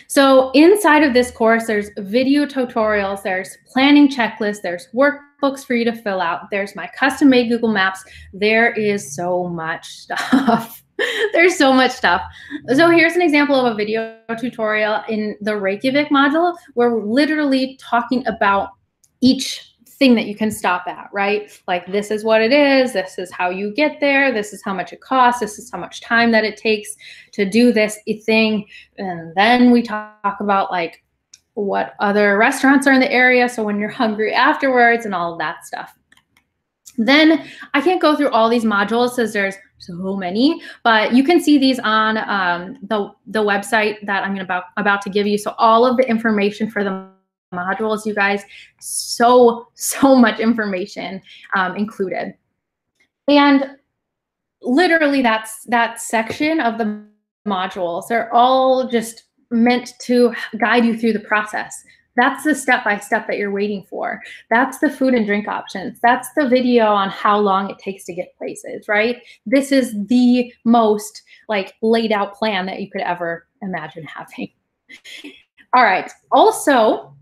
So inside of this course, there's video tutorials, there's planning checklists, there's workbooks for you to fill out, there's my custom-made Google Maps. There is so much stuff. There's so much stuff. So here's an example of a video tutorial in the Reykjavik module. Where we're literally talking about each thing that you can stop at, right? Like, this is what it is, this is how you get there, this is how much it costs, this is how much time that it takes to do this thing. And then we talk about like what other restaurants are in the area, so when you're hungry afterwards and all of that stuff. Then I can't go through all these modules because there's so many, but you can see these on the website that I'm about to give you. So all of the information for the modules, you guys, so much information included. And literally that section of the modules, they're all just meant to guide you through the process. That's the step-by-step that you're waiting for. That's the food and drink options. That's the video on how long it takes to get places, right? This is the most like laid out plan that you could ever imagine having. All right, also,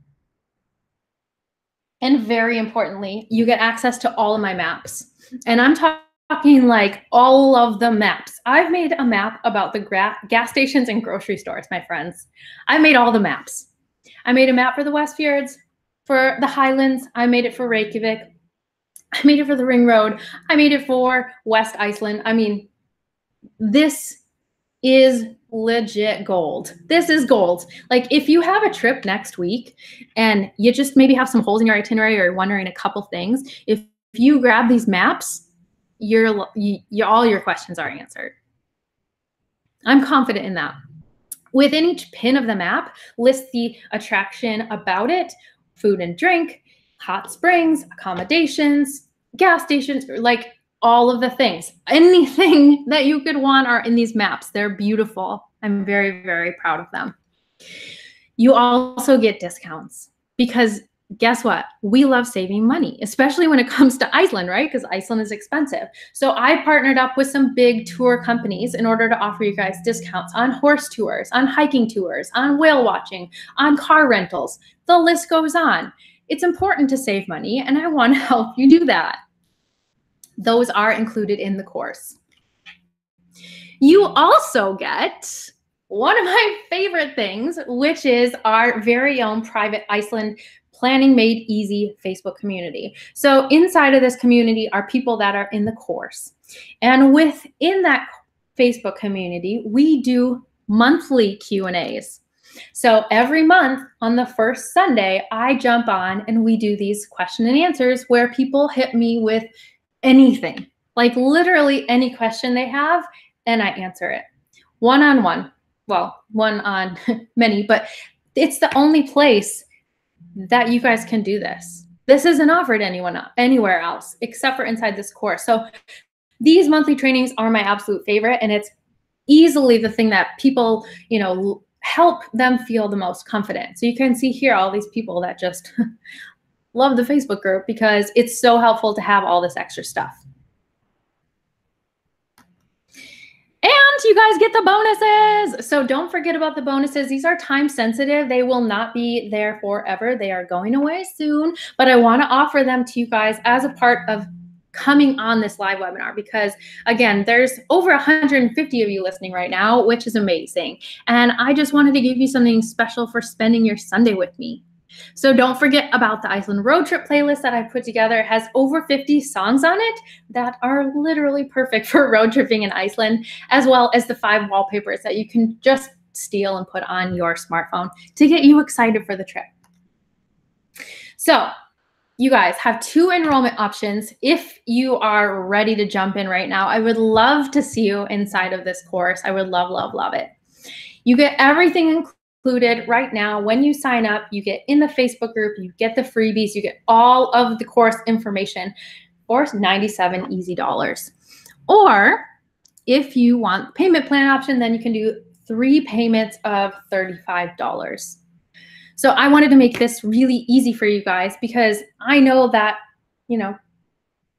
and very importantly, you get access to all of my maps. And I'm talking like all of the maps. I've made a map about the gas stations and grocery stores, my friends. I made all the maps. I made a map for the Westfjords, for the Highlands. I made it for Reykjavik. I made it for the Ring Road. I made it for West Iceland. I mean, this is legit gold. This is gold. Like, if you have a trip next week and you just maybe have some holes in your itinerary or you're wondering a couple things, if you grab these maps, all your questions are answered. I'm confident in that. Within each pin of the map, list the attraction about it, food and drink, hot springs, accommodations, gas stations, like all of the things. Anything that you could want are in these maps. They're beautiful. I'm very, very proud of them. You also get discounts because guess what? We love saving money, especially when it comes to Iceland, right? Because Iceland is expensive. So I partnered up with some big tour companies in order to offer you guys discounts on horse tours, on hiking tours, on whale watching, on car rentals. The list goes on. It's important to save money, and I want to help you do that. Those are included in the course. You also get one of my favorite things, which is our very own private Iceland Planning Made Easy Facebook community. So inside of this community are people that are in the course. And within that Facebook community, we do monthly Q&As. So every month on the first Sunday, I jump on and we do these question and answers where people hit me with anything, like literally any question they have, and I answer it one-on-one. Well, one on many, but it's the only place that you guys can do this. This isn't offered anywhere else except for inside this course. So these monthly trainings are my absolute favorite, and it's easily the thing that people, help them feel the most confident. So you can see here all these people that just love the Facebook group because it's so helpful to have all this extra stuff. And you guys get the bonuses. So don't forget about the bonuses. These are time sensitive. They will not be there forever. They are going away soon, but I want to offer them to you guys as a part of coming on this live webinar because, again, there's over 150 of you listening right now, which is amazing. And I just wanted to give you something special for spending your Sunday with me. So don't forget about the Iceland road trip playlist that I put together. It has over 50 songs on it that are literally perfect for road tripping in Iceland, as well as the 5 wallpapers that you can just steal and put on your smartphone to get you excited for the trip. So you guys have 2 enrollment options. If you are ready to jump in right now, I would love to see you inside of this course. I would love, love, love it. You get everything included right now. When you sign up, you get in the Facebook group, you get the freebies, you get all of the course information for $97 easy dollars. Or if you want the payment plan option, then you can do 3 payments of $35. So I wanted to make this really easy for you guys because I know that, you know,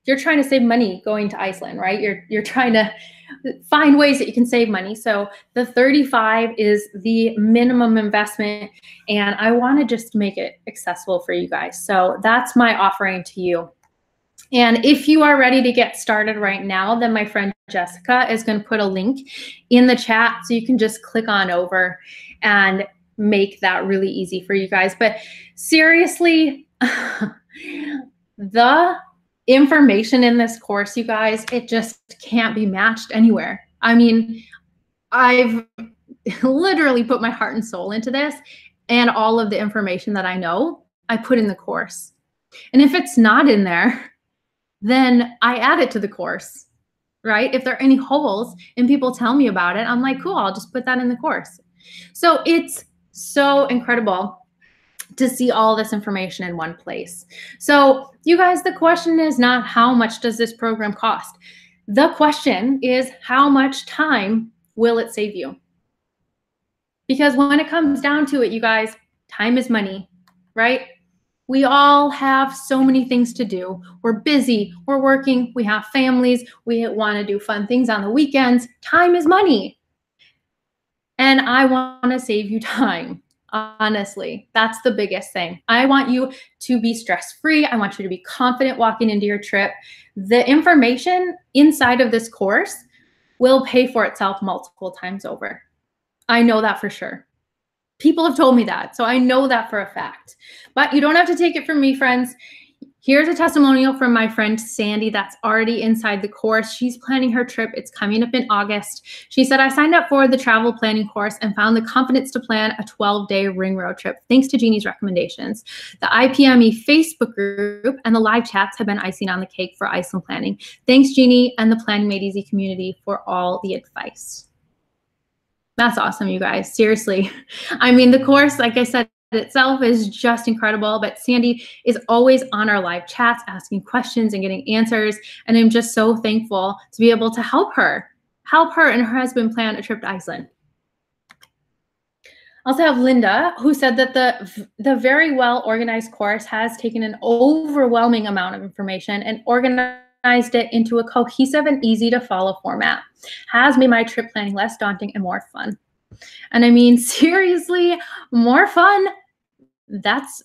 you're trying to save money going to Iceland, right? You're trying to find ways that you can save money. So the 35 is the minimum investment, and I want to just make it accessible for you guys. So that's my offering to you. And if you are ready to get started right now, then my friend Jessica is going to put a link in the chat so you can just click on over and make that really easy for you guys. But seriously, the information in this course, you guys, it just can't be matched anywhere. I mean, I've literally put my heart and soul into this, and all of the information that I know, I put in the course. And if it's not in there, then I add it to the course, right? If there are any holes and people tell me about it, I'm like, cool, I'll just put that in the course. So it's so incredible to see all this information in one place. So you guys, the question is not how much does this program cost? The question is how much time will it save you? Because when it comes down to it, you guys, time is money, right? We all have so many things to do. We're busy, we're working, we have families, we want to do fun things on the weekends. Time is money. And I want to save you time. Honestly, that's the biggest thing. I want you to be stress-free. I want you to be confident walking into your trip. The information inside of this course will pay for itself multiple times over. I know that for sure. People have told me that, so I know that for a fact. But you don't have to take it from me, friends. Here's a testimonial from my friend Sandy that's already inside the course. She's planning her trip. It's coming up in August. She said, I signed up for the travel planning course and found the confidence to plan a 12-day ring road trip thanks to Jeannie's recommendations. The IPME Facebook group and the live chats have been icing on the cake for Iceland planning. Thanks, Jeannie, and the Planning Made Easy community for all the advice. That's awesome, you guys. Seriously. I mean, the course, like I said, itself is just incredible, but Sandy is always on our live chats asking questions and getting answers, and I'm just so thankful to be able to help her and her husband plan a trip to Iceland. I also have Linda, who said that the very well organized course has taken an overwhelming amount of information and organized it into a cohesive and easy to follow format. Has made my trip planning less daunting and more fun. And I mean, seriously, more fun. That's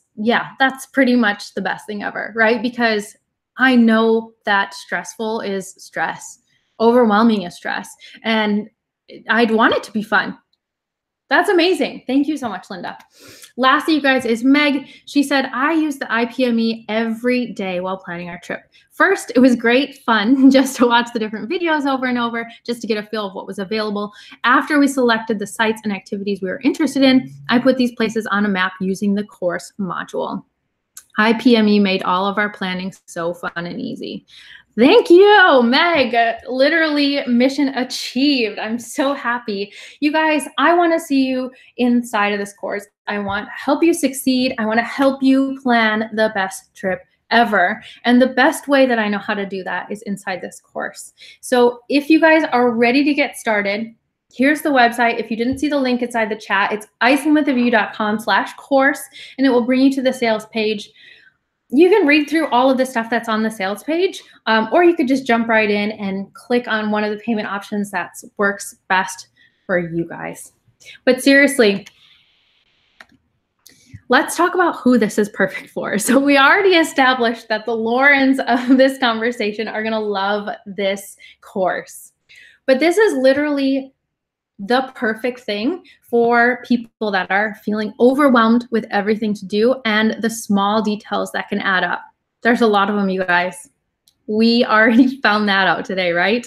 pretty much the best thing ever, right? Because I know that stressful is stress, overwhelming is stress, and I'd want it to be fun. That's amazing. Thank you so much, Linda. Lastly, you guys, is Meg. She said, I use the IPME every day while planning our trip. First, it was great fun just to watch the different videos over and over, just to get a feel of what was available. After we selected the sites and activities we were interested in, I put these places on a map using the course module. IPME made all of our planning so fun and easy. Thank you, Meg. Literally mission achieved. I'm so happy. You guys, I want to see you inside of this course. I want to help you succeed. I want to help you plan the best trip ever. And the best way that I know how to do that is inside this course. So if you guys are ready to get started, here's the website. If you didn't see the link inside the chat, it's icelandwithaview.com/course, and it will bring you to the sales page. You can read through all of the stuff that's on the sales page, or you could just jump right in and click on one of the payment options that works best for you guys. But seriously, let's talk about who this is perfect for. So we already established that the Laurens of this conversation are gonna love this course. But this is literally the perfect thing for people that are feeling overwhelmed with everything to do and the small details that can add up. There's a lot of them, you guys. We already found that out today, right?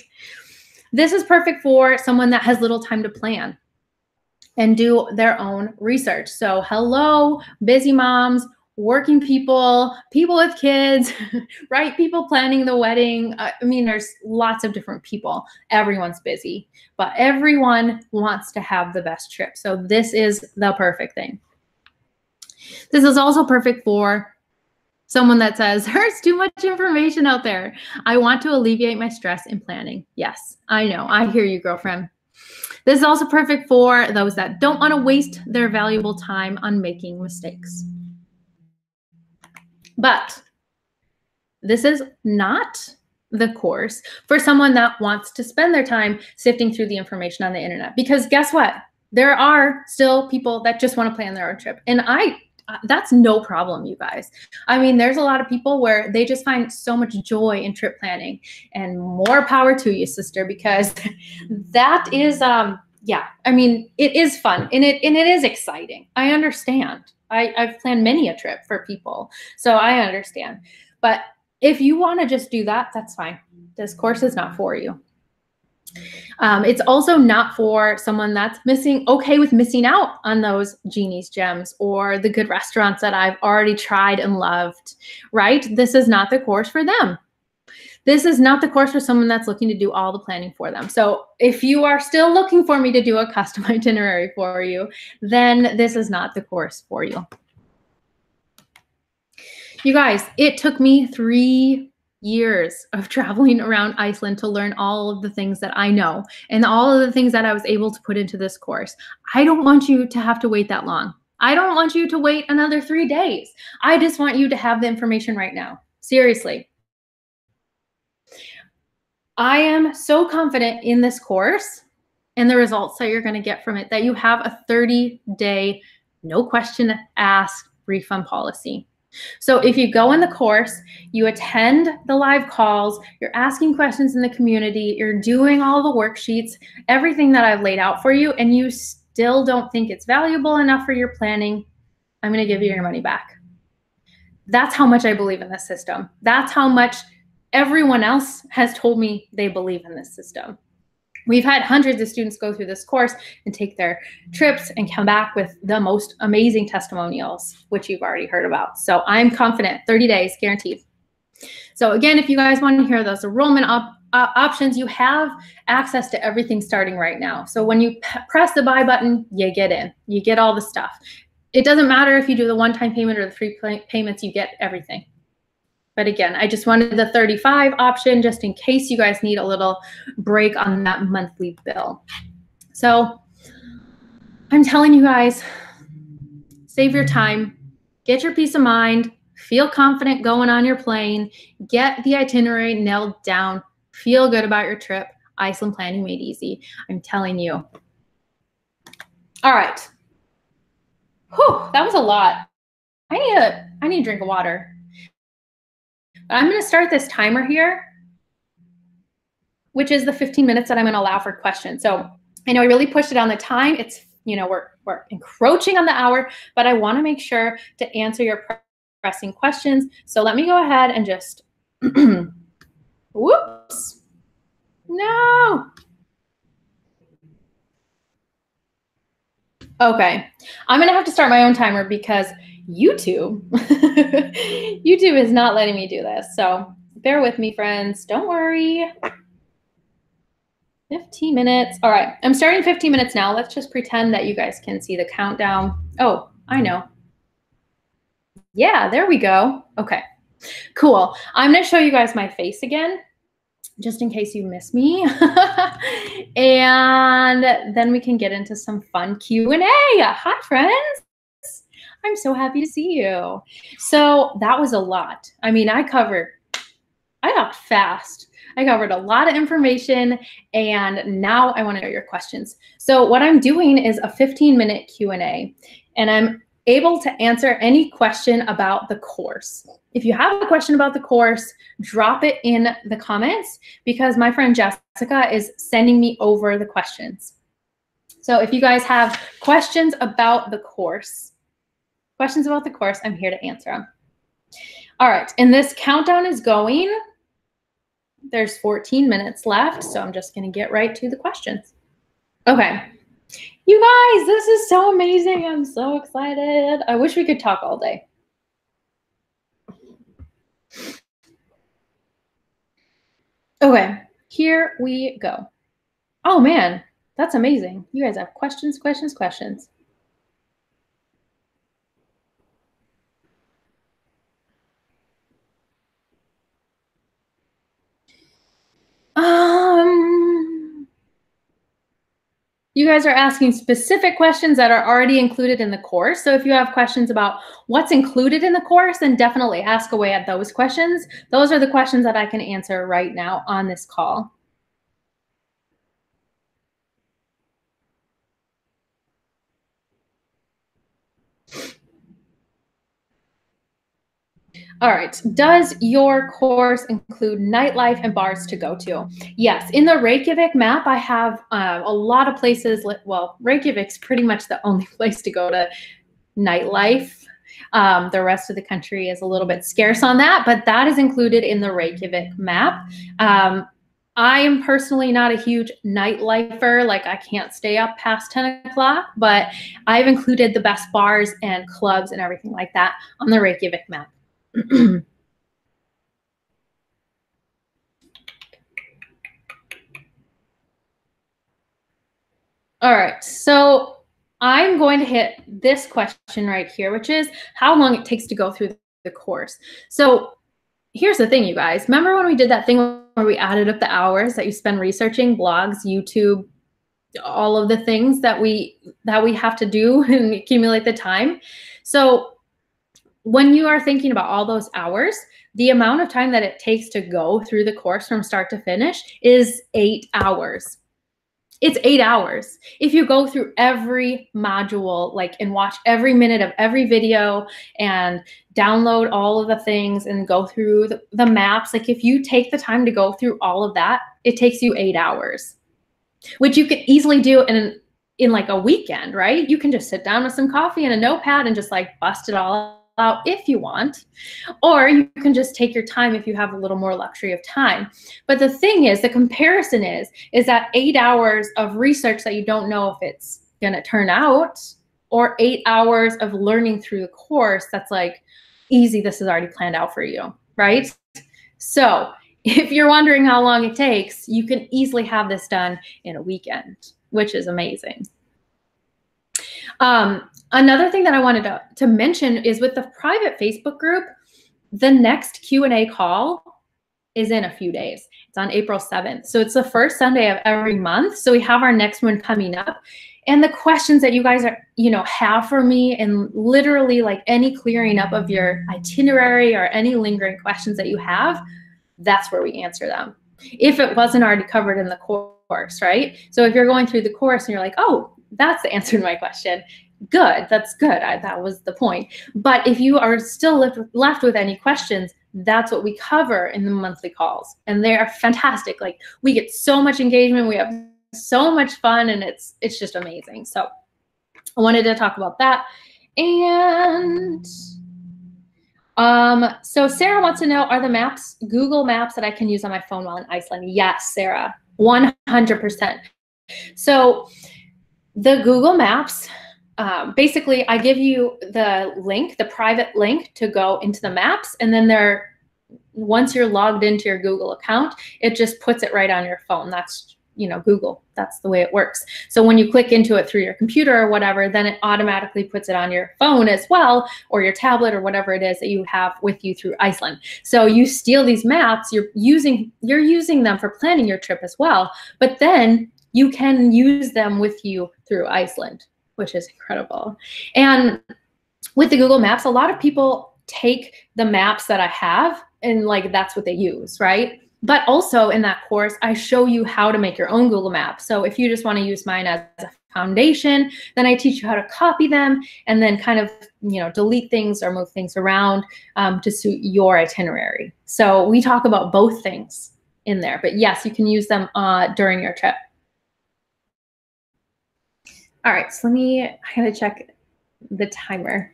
This is perfect for someone that has little time to plan and do their own research. So hello, busy moms, working people, people with kids, right? People planning the wedding. I mean, there's lots of different people. Everyone's busy, but everyone wants to have the best trip. So this is the perfect thing. This is also perfect for someone that says, there's too much information out there. I want to alleviate my stress in planning. Yes, I know. I hear you, girlfriend. This is also perfect for those that don't want to waste their valuable time on making mistakes. But this is not the course for someone that wants to spend their time sifting through the information on the internet. Because guess what? There are still people that just want to plan their own trip. And that's no problem, you guys. I mean, there's a lot of people where they just find so much joy in trip planning, and more power to you, sister, because that is, yeah, I mean, it is fun and it is exciting. I understand. I've planned many a trip for people, so I understand. But if you want to just do that, that's fine. This course is not for you. It's also not for someone that's okay with missing out on those Genie's Gems or the good restaurants that I've already tried and loved, right? This is not the course for them. This is not the course for someone that's looking to do all the planning for them. So if you are still looking for me to do a custom itinerary for you, then this is not the course for you. You guys, it took me 3 years of traveling around Iceland to learn all of the things that I know and all of the things that I was able to put into this course. I don't want you to have to wait that long. I don't want you to wait another 3 days. I just want you to have the information right now. Seriously. I am so confident in this course and the results that you're going to get from it that you have a 30-day, no question asked refund policy. So if you go in the course, you attend the live calls, you're asking questions in the community, you're doing all the worksheets, everything that I've laid out for you, and you still don't think it's valuable enough for your planning, I'm going to give you your money back. That's how much I believe in this system. That's how much everyone else has told me they believe in this system. We've had hundreds of students go through this course and take their trips and come back with the most amazing testimonials, which you've already heard about. So I'm confident, 30 days guaranteed. So again, if you guys want to hear those enrollment options, you have access to everything starting right now. So when you press the buy button, you get in, you get all the stuff. It doesn't matter if you do the one-time payment or the 3 payments, you get everything. But again, I just wanted the 35 option just in case you guys need a little break on that monthly bill. So I'm telling you guys, save your time, get your peace of mind, feel confident going on your plane, get the itinerary nailed down, feel good about your trip. Iceland planning made easy. I'm telling you. All right. Whew, that was a lot. I need a drink of water. I'm going to start this timer here, which is the 15 minutes that I'm going to allow for questions. So I know I really pushed it on the time. It's, you know, we're encroaching on the hour, but I want to make sure to answer your pressing questions. So let me go ahead and just, whoops, no. Okay, I'm going to have to start my own timer because YouTube is not letting me do this. So bear with me, friends. Don't worry. 15 minutes. All right, I'm starting 15 minutes now. Let's just pretend that you guys can see the countdown. Oh, I know. Yeah, there we go. Okay, cool. I'm going to show you guys my face again, just in case you miss me. And then we can get into some fun Q&A. Hi, friends. I'm so happy to see you. So that was a lot. I mean, I talked fast. I covered a lot of information, and now I want to know your questions. So what I'm doing is a 15-minute Q&A, and I'm able to answer any question about the course. If you have a question about the course, drop it in the comments because my friend Jessica is sending me over the questions. So if you guys have questions about the course, I'm here to answer them. All right, and this countdown is going. There's 14 minutes left, so I'm just going to get right to the questions. Okay. You guys, this is so amazing. I'm so excited. I wish we could talk all day. here we go. Oh man, that's amazing. You guys have questions, questions, questions. You guys are asking specific questions that are already included in the course. So if you have questions about what's included in the course, then definitely ask away at those questions. Those are the questions that I can answer right now on this call. All right. Does your course include nightlife and bars to go to? Yes. In the Reykjavik map, I have a lot of places. Well, Reykjavik's pretty much the only place to go to nightlife. The rest of the country is a little bit scarce on that, but that is included in the Reykjavik map. I am personally not a huge nightlifer. Like I can't stay up past 10 o'clock, but I've included the best bars and clubs and everything like that on the Reykjavik map. All right, so I'm going to hit this question right here, which is how long it takes to go through the course. So here's the thing, you guys. Remember when we did that thing where we added up the hours that you spend researching blogs, YouTube, all of the things that we have to do and accumulate the time? So when you are thinking about all those hours, the amount of time that it takes to go through the course from start to finish is 8 hours. It's 8 hours. If you go through every module, like, and watch every minute of every video and download all of the things and go through the maps, like if you take the time to go through all of that, it takes you 8 hours, which you could easily do in like a weekend, right? You can just sit down with some coffee and a notepad and just like bust it all out if you want, or you can just take your time if you have a little more luxury of time. But the thing is, the comparison is that 8 hours of research that you don't know if it's going to turn out, or 8 hours of learning through the course that's like easy, this is already planned out for you, right? So if you're wondering how long it takes, you can easily have this done in a weekend, which is amazing. Another thing that I wanted to mention is with the private Facebook group, the next Q&A call is in a few days. It's on April 7th. So it's the first Sunday of every month. So we have our next one coming up. And the questions that you guys are, have for me, and literally like any clearing up of your itinerary or any lingering questions that you have, that's where we answer them. If it wasn't already covered in the course, right? So if you're going through the course and you're like, oh, that's the answer to my question, good, that's good. That was the point. But if you are still left with any questions, that's what we cover in the monthly calls. And they are fantastic. Like we get so much engagement, we have so much fun, and it's just amazing. So I wanted to talk about that. And so Sarah wants to know, are the maps Google Maps that I can use on my phone while in Iceland? Yes, Sarah, 100%. So the Google Maps, basically I give you the link, the private link to go into the maps, and then once you're logged into your Google account, it just puts it right on your phone. That's, Google, that's the way it works. So when you click into it through your computer or whatever, then it automatically puts it on your phone as well, or your tablet, or whatever it is that you have with you through Iceland. So you steal these maps, you're using them for planning your trip as well, but then you can use them with you through Iceland, which is incredible. And with the Google Maps, a lot of people take the maps that I have and like that's what they use, right? But also in that course, I show you how to make your own Google Maps. So if you just want to use mine as a foundation, then I teach you how to copy them and then kind of, delete things or move things around to suit your itinerary. So we talk about both things in there, but yes, you can use them during your trip. All right, so I gotta check the timer.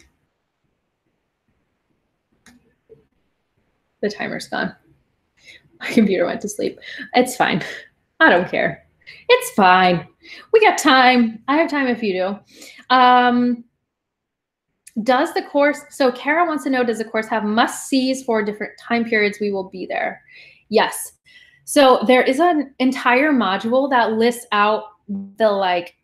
The timer's gone. My computer went to sleep. It's fine. I don't care. It's fine. We got time. I have time if you do. Does the course, so Kara wants to know, does the course have must-sees for different time periods we will be there? Yes. So there is an entire module that lists out the like,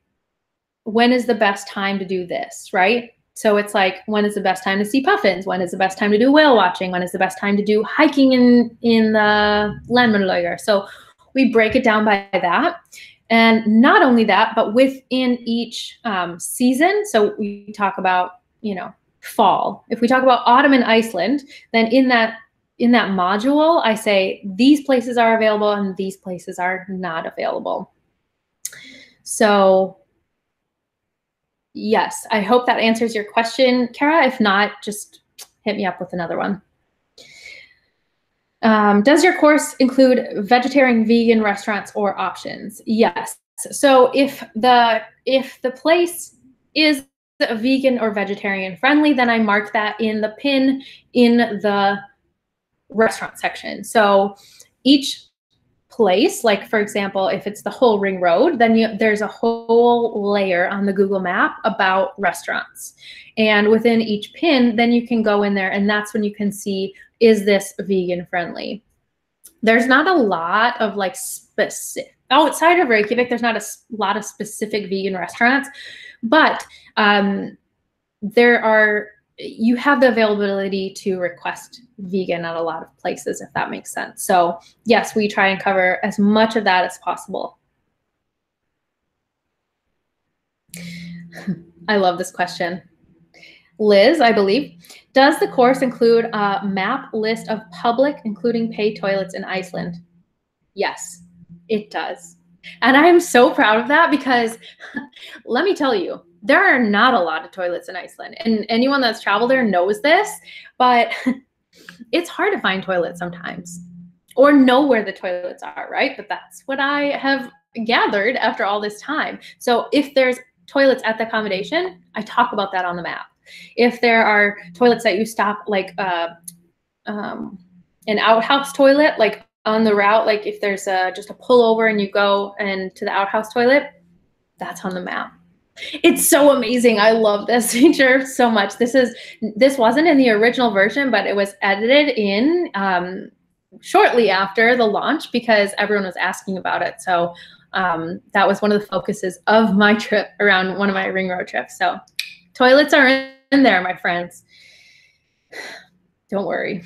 when is the best time to do this, right? So it's like, when is the best time to see puffins? When is the best time to do whale watching? When is the best time to do hiking in the Landmannlaugar? So we break it down by that. And not only that, but within each season, so we talk about, you know, fall. If we talk about autumn in Iceland, then in that module, I say these places are available and these places are not available. So yes, I hope that answers your question, Kara. If not, just hit me up with another one. Does your course include vegetarian, vegan restaurants or options? Yes. So if the place is vegan or vegetarian friendly, then I mark that in the pin in the restaurant section. So each place, like for example, if it's the whole ring road, then there's a whole layer on the Google map about restaurants. And within each pin, then you can go in there and that's when you can see, is this vegan friendly? There's not a lot of like specific, outside of Reykjavik, there's not a lot of specific vegan restaurants, but you have the availability to request vegan at a lot of places, if that makes sense. So yes, we try and cover as much of that as possible. I love this question. Liz, I believe, does the course include a map list of public, including paid toilets in Iceland? Yes, it does. And I am so proud of that because let me tell you, there are not a lot of toilets in Iceland. And anyone that's traveled there knows this, but it's hard to find toilets sometimes or know where the toilets are, right? But that's what I have gathered after all this time. So if there's toilets at the accommodation, I talk about that on the map. If there are toilets that you stop, like an outhouse toilet, like on the route, like if there's just a pullover and you go and to the outhouse toilet, that's on the map. It's so amazing. I love this feature so much. This wasn't in the original version, but it was edited in shortly after the launch because everyone was asking about it. So that was one of the focuses of my trip around one of my ring road trips. So toilets are in there, my friends. Don't worry.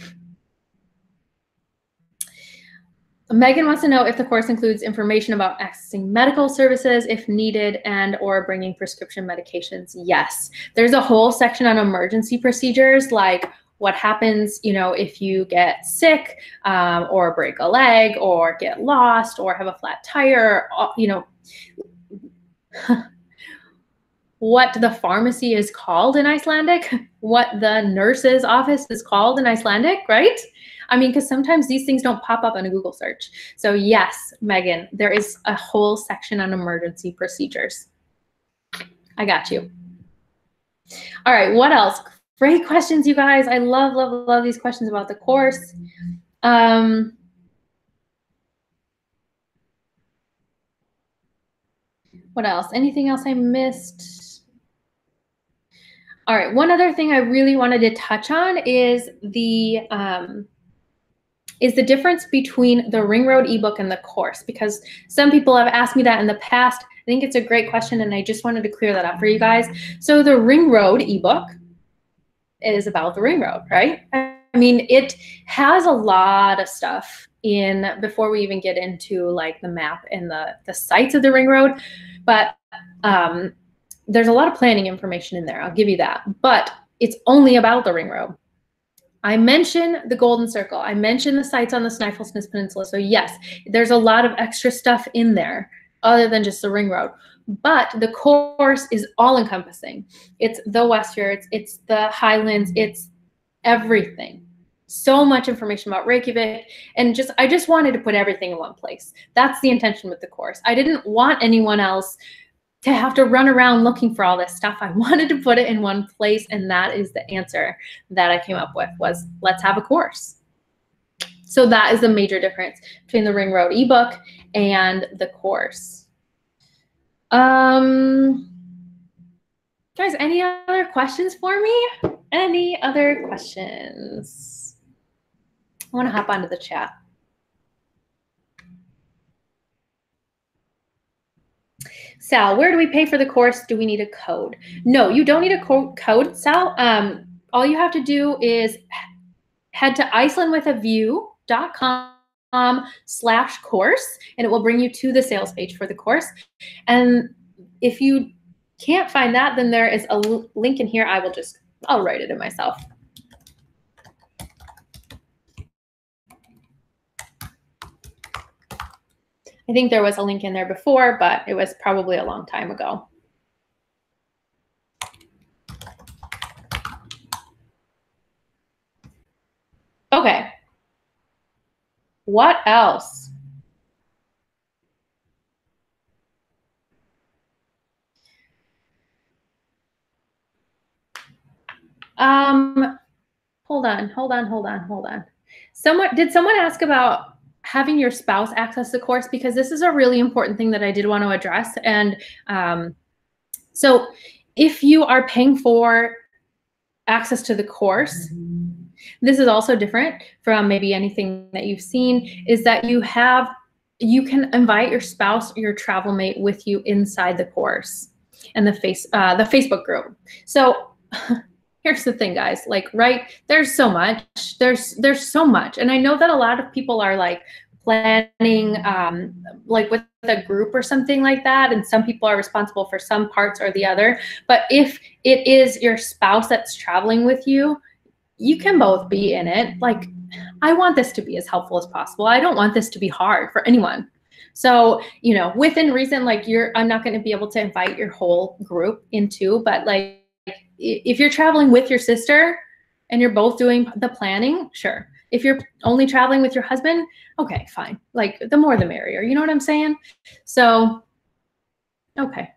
Megan wants to know if the course includes information about accessing medical services if needed and or bringing prescription medications. Yes, there's a whole section on emergency procedures, like what happens, you know, if you get sick or break a leg or get lost or have a flat tire, you know, what the pharmacy is called in Icelandic, what the nurse's office is called in Icelandic, right? I mean, because sometimes these things don't pop up in a Google search. So yes, Megan, there is a whole section on emergency procedures. I got you. All right, what else? Great questions, you guys. I love, love, love these questions about the course. What else? Anything else I missed? All right, one other thing I really wanted to touch on is the difference between the Ring Road ebook and the course, because some people have asked me that in the past. I think it's a great question, and I just wanted to clear that up for you guys. So the Ring Road ebook is about the Ring Road, right? I mean, it has a lot of stuff in before we even get into like the map and the sites of the Ring Road, but there's a lot of planning information in there. I'll give you that, but it's only about the Ring Road. I mentioned the Golden Circle. I mentioned the sites on the Snæfellsnes Peninsula. So yes, there's a lot of extra stuff in there other than just the Ring Road. But the course is all encompassing. It's the Westfjords, it's the Highlands, it's everything. So much information about Reykjavik. And I just wanted to put everything in one place. That's the intention with the course. I didn't want anyone else to have to run around looking for all this stuff. I wanted to put it in one place, and that is the answer that I came up with was, let's have a course. So that is the major difference between the Ring Road ebook and the course. Guys, any other questions for me? Any other questions? I want to hop onto the chat. Sal, where do we pay for the course? Do we need a code? No, you don't need a code, Sal. All you have to do is head to icelandwithaview.com/course, and it will bring you to the sales page for the course. And if you can't find that, then there is a link in here. I'll write it in myself. I think there was a link in there before, but it was probably a long time ago. Okay. What else? Hold on. Did someone ask about having your spouse access the course? Because this is a really important thing that I did want to address. And so if you are paying for access to the course, this is also different from maybe anything that you've seen, is that you can invite your spouse or your travel mate with you inside the course and the Facebook group. So here's the thing, guys, like, right, there's so much, there's so much. And I know that a lot of people are like planning like with a group or something like that, and some people are responsible for some parts or the other. But if it is your spouse that's traveling with you, you can both be in it. Like, I want this to be as helpful as possible. I don't want this to be hard for anyone. So, you know, within reason, like I'm not going to be able to invite your whole group into, but like, if you're traveling with your sister and you're both doing the planning, sure. If you're only traveling with your husband, okay, fine. Like, the more the merrier. You know what I'm saying? So, okay.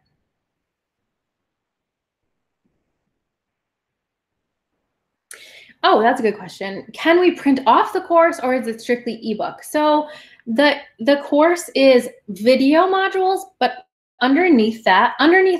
Oh, that's a good question. Can we print off the course, or is it strictly ebook? So the course is video modules, but underneath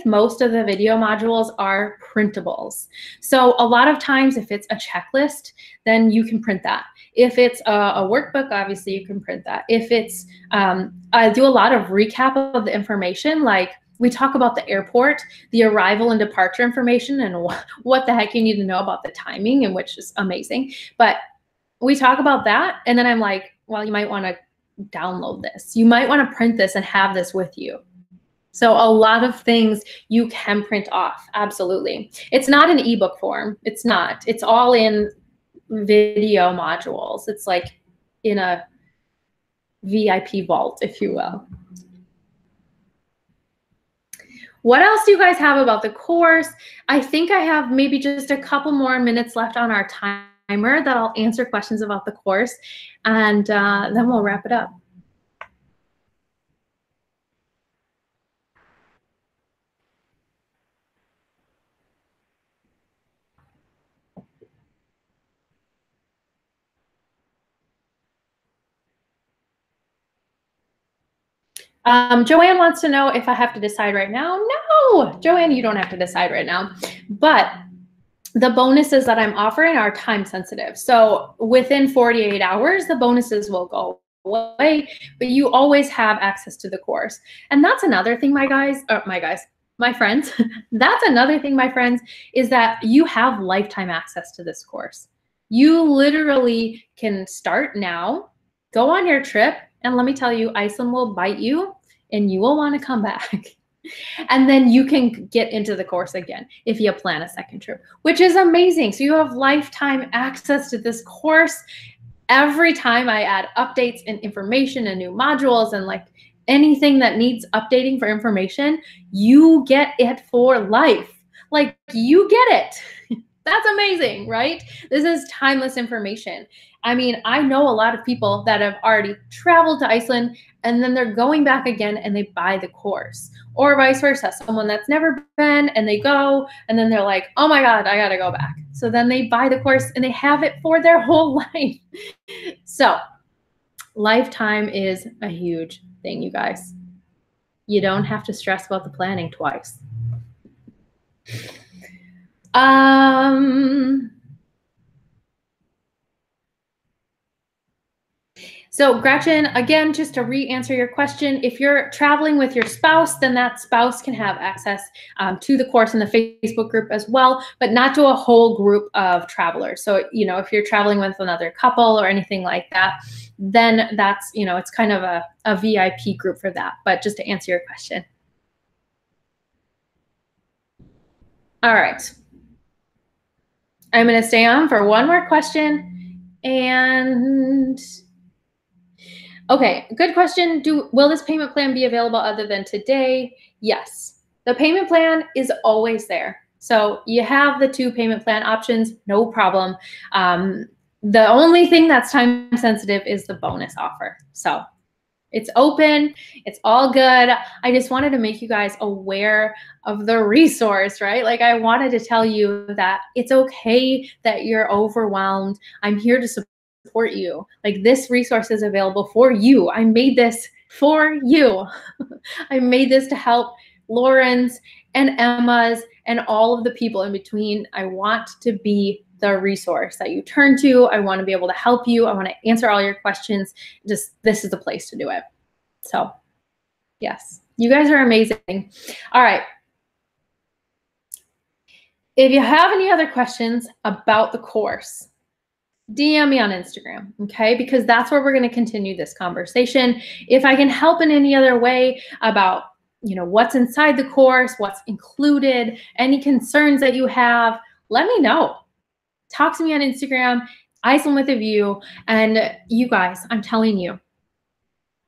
most of the video modules are printables. So a lot of times, if it's a checklist, then you can print that. If it's a workbook, obviously you can print that. If it's, I do a lot of recap of the information, like we talk about the airport, the arrival and departure information, and what the heck you need to know about the timing, and which is amazing. But we talk about that, and then I'm like, well, you might want to download this. You might want to print this and have this with you. So a lot of things you can print off, absolutely. It's not an ebook form. It's not. It's all in video modules. It's like in a VIP vault, if you will. What else do you guys have about the course? I think I have maybe just a couple more minutes left on our timer that I'll answer questions about the course, and then we'll wrap it up. Joanne wants to know if I have to decide right now. No, Joanne, you don't have to decide right now. But the bonuses that I'm offering are time sensitive. So within 48 hours, the bonuses will go away, but you always have access to the course. And that's another thing, my friends, that's another thing, my friends, is that you have lifetime access to this course. You literally can start now, go on your trip, and let me tell you, Iceland will bite you and you will want to come back. And then you can get into the course again if you plan a second trip, which is amazing. So you have lifetime access to this course. Every time I add updates and information and new modules and like anything that needs updating for information, you get it for life. Like, you get it. That's amazing, right? This is timeless information. I mean, I know a lot of people that have already traveled to Iceland and then they're going back again and they buy the course, or vice versa. Someone that's never been and they go and then they're like, oh my God, I got to go back. So then they buy the course and they have it for their whole life. So lifetime is a huge thing, you guys. You don't have to stress about the planning twice. So Gretchen, again, just to re-answer your question, if you're traveling with your spouse, then that spouse can have access to the course in the Facebook group as well, but not to a whole group of travelers. So, if you're traveling with another couple or anything like that, then that's, it's kind of a VIP group for that. But just to answer your question. All right. I'm going to stay on for one more question. And okay, good question. Will this payment plan be available other than today? Yes. The payment plan is always there. So you have the 2 payment plan options, no problem. The only thing that's time sensitive is the bonus offer. So it's open, it's all good. I just wanted to make you guys aware of the resource, right? Like, I wanted to tell you that it's okay that you're overwhelmed. I'm here to support you. Like, this resource is available for you. I made this for you. I made this to help Lauren's and Emma's and all of the people in between. I want to be the resource that you turn to. I want to be able to help you. I want to answer all your questions. This is the place to do it. So, yes, you guys are amazing. All right. If you have any other questions about the course, DM me on Instagram, okay? Because that's where we're going to continue this conversation. If I can help in any other way about, what's inside the course, what's included, any concerns that you have, let me know. Talk to me on Instagram, Iceland with a View. And you guys, I'm telling you,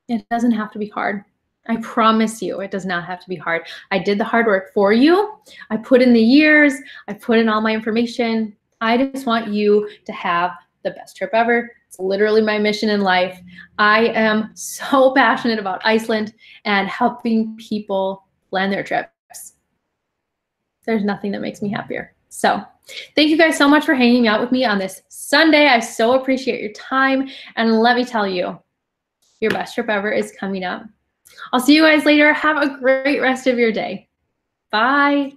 it doesn't have to be hard. I promise you, it does not have to be hard. I did the hard work for you. I put in the years. I put in all my information. I just want you to have the best trip ever. It's literally my mission in life. I am so passionate about Iceland and helping people plan their trips. There's nothing that makes me happier. So thank you guys so much for hanging out with me on this Sunday. I so appreciate your time. And let me tell you, your best trip ever is coming up. I'll see you guys later. Have a great rest of your day. Bye.